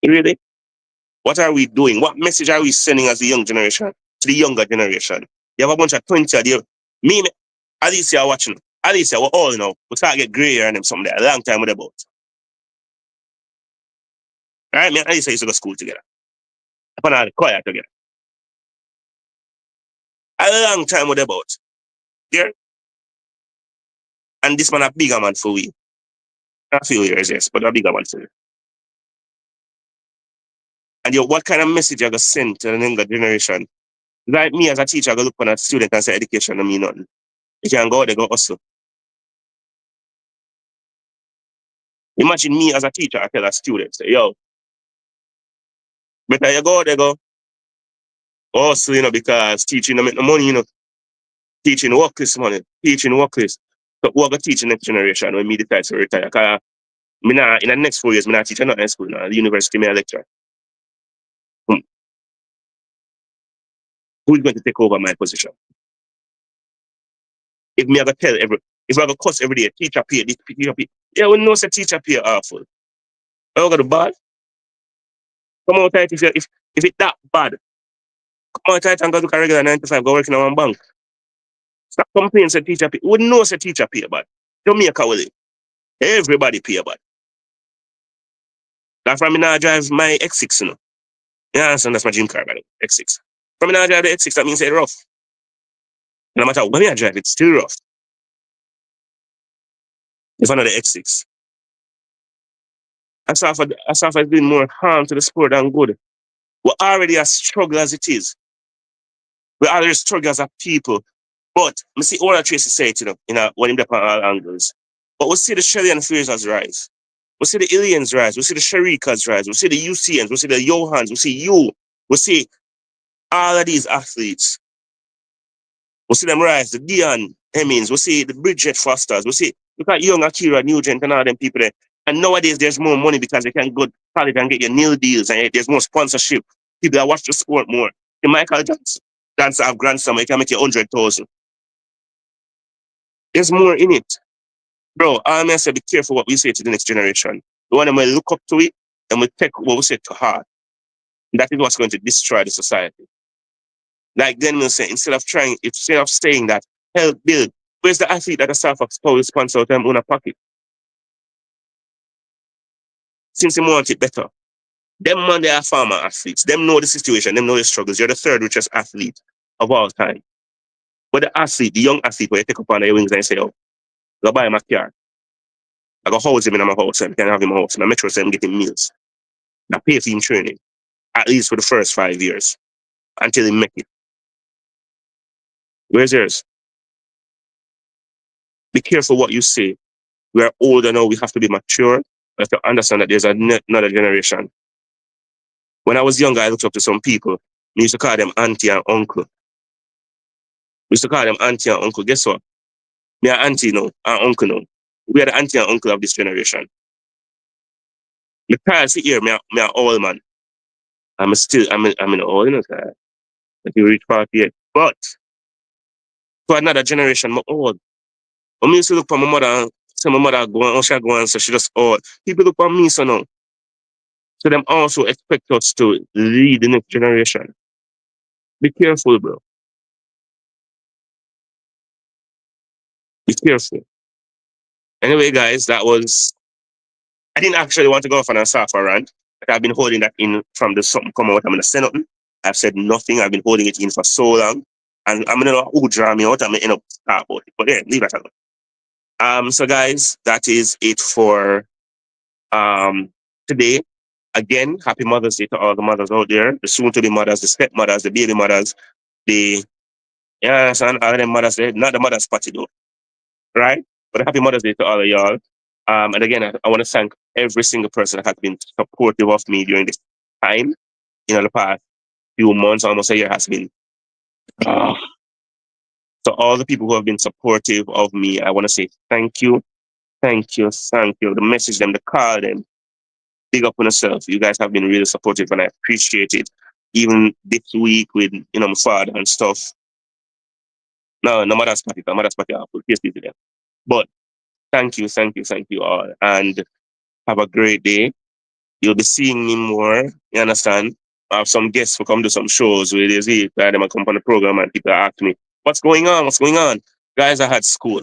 Really? What are we doing? What message are we sending as the young generation to the younger generation? You have a bunch of 20 of you. Me, Alicia watching. Alicia, we're all, we start to get gray hair and them something there. A long time with about. All right, me and Alicia used to go to school together. Upon all the choir together. A long time with about. There. And this man a bigger man for we. A few years, yes, but a bigger man for we. And what kind of message you going to send to the younger generation? Like me as a teacher, I go look on a student and say education don't mean nothing. You can go out there, go hustle. Imagine me as a teacher, I tell a student, say, yo, better you go out there, go hustle, because teaching don't make no money, Teaching workless money. Teaching workless. So who are going to teach the next generation when me decide to retire? Because in the next 4 years, I'm not teaching nothing in school now. The university, me a lecturer. Hmm. Who is going to take over my position? If me I go tell if I go cuss every day, teacher pay, this teacher pay. Yeah, we know say teacher pay awful. I got the bad. Come out tight if it that bad. Come out tight and go to a regular 9 to 5, go working on one bank. Stop complaining say teacher pay. We know say teacher pay bad. Jamaica will it. Everybody pay bad. That's why me now drive my X6, Yeah, understand that's my gym car, by the way, X6. From me now drive the X6, that means it's rough. No matter when I drive, it's still rough. If I know the X6. I suffer doing more harm to the sport than good. We're already a struggle as it is. We're already struggle as a people. But we see all that Tracy said, when in the all angles. But we see the Shelly and Fraser's rise. We see the Ilians rise. We see the Sharikas rise. We see the UCNs. We see the Johans. We see you. We see all of these athletes. We see them rise. The Dion Hemmings. We see the Bridget Fosters. We see, look at young Akira, Nugent, and all them people there. And nowadays there's more money because they can go to college and get your nil deals, and there's more sponsorship. People that watch the sport more. The Michael Johnson dance have grandson, you can make you 100,000. There's more in it. Bro, I'm going to say be careful what we say to the next generation. We want them to look up to it and we take what we say to heart. That is what's going to destroy the society. Like then we'll say, instead of saying that, help build, where's the athlete that the staff of spouse sponsor out them own a pocket? Since they want it better. Them man, they are farmer athletes. Them know the situation, them know the struggles. You're the third richest athlete of all time. But the athlete, the young athlete, where you take up on your wings and say, oh, go buy him a car. I go house him in my house and can have him a house. And I make sure I'm getting meals. I pay for him training, at least for the first 5 years, until he make it. Where's yours? Be careful what you say. We are older now, we have to be mature. We have to understand that there's another generation. When I was younger, I looked up to some people. We used to call them auntie and uncle. We used to call them auntie and uncle. Guess what? Me are auntie now, and uncle now. We are the auntie and uncle of this generation. The child sit here, me are old man. I'm in old, if you reach 48. But for another generation, I'm old. I used to look for my mother and say my mother going, she going, so she just old. People look for me so now. So them also expect us to lead the next generation. Be careful, bro. Be careful. Anyway, guys, I didn't actually want to go off on a software rant, but I've been holding that in from the something come out. I'm going to say nothing. I've said nothing. I've been holding it in for so long. And I'm going to know who draw me out. I'm going to end up talking about it. But yeah, leave that alone. So guys, that is it for today. Again, happy Mother's Day to all the mothers out there, the soon-to-be mothers, the stepmothers, the baby mothers, son, all of them mothers there, not the mothers party though, right? But happy Mother's Day to all of y'all. And again, I want to thank every single person that has been supportive of me during this time. The past few months, almost a year has been. So all the people who have been supportive of me, I want to say thank you, thank you, thank you. The message them, the call them, big up on yourself. You guys have been really supportive and I appreciate it. Even this week with, my father and stuff. No mother's party, I'll put this to them. But thank you all. And have a great day. You'll be seeing me more. You understand? I have some guests who come do some shows where they see that them come on the program and people ask me, what's going on? What's going on? Guys, I had school,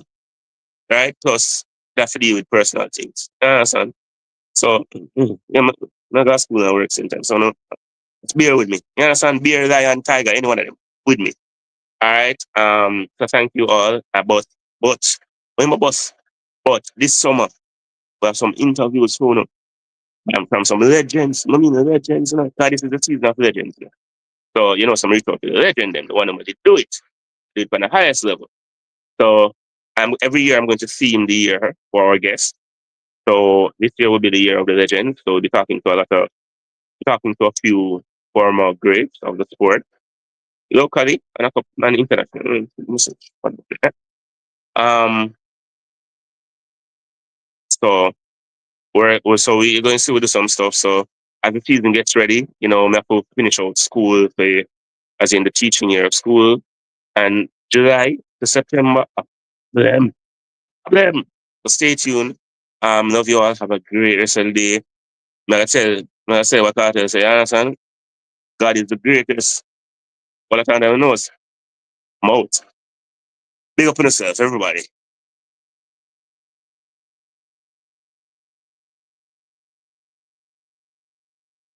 right? Plus, they have to deal with personal things. You understand? So, yeah, I got school and work sometimes. So, no, bear with me. You understand? Bear, lion, tiger, any one of them with me. All right. So thank you all. But, when my boss, but this summer, we have some interviews soon from some legends. I mean, legends, you know, 'cause this is the season of legends. You know. So, some reach out to the legend, them, the one who did do it on the highest level. So, every year I'm going to theme the year for our guests. So, this year will be the year of the legend. So, we'll be talking to a few former greats of the sport locally and internationally. So, we're going to do some stuff. So, as the season gets ready, we have to finish out school, as in the teaching year of school, and July to September, blem, blem. So stay tuned. Love you all. Have a great rest of the day. May I say what I say, you understand? God is the greatest. All the time that knows. Mouth. Big up on yourself, everybody.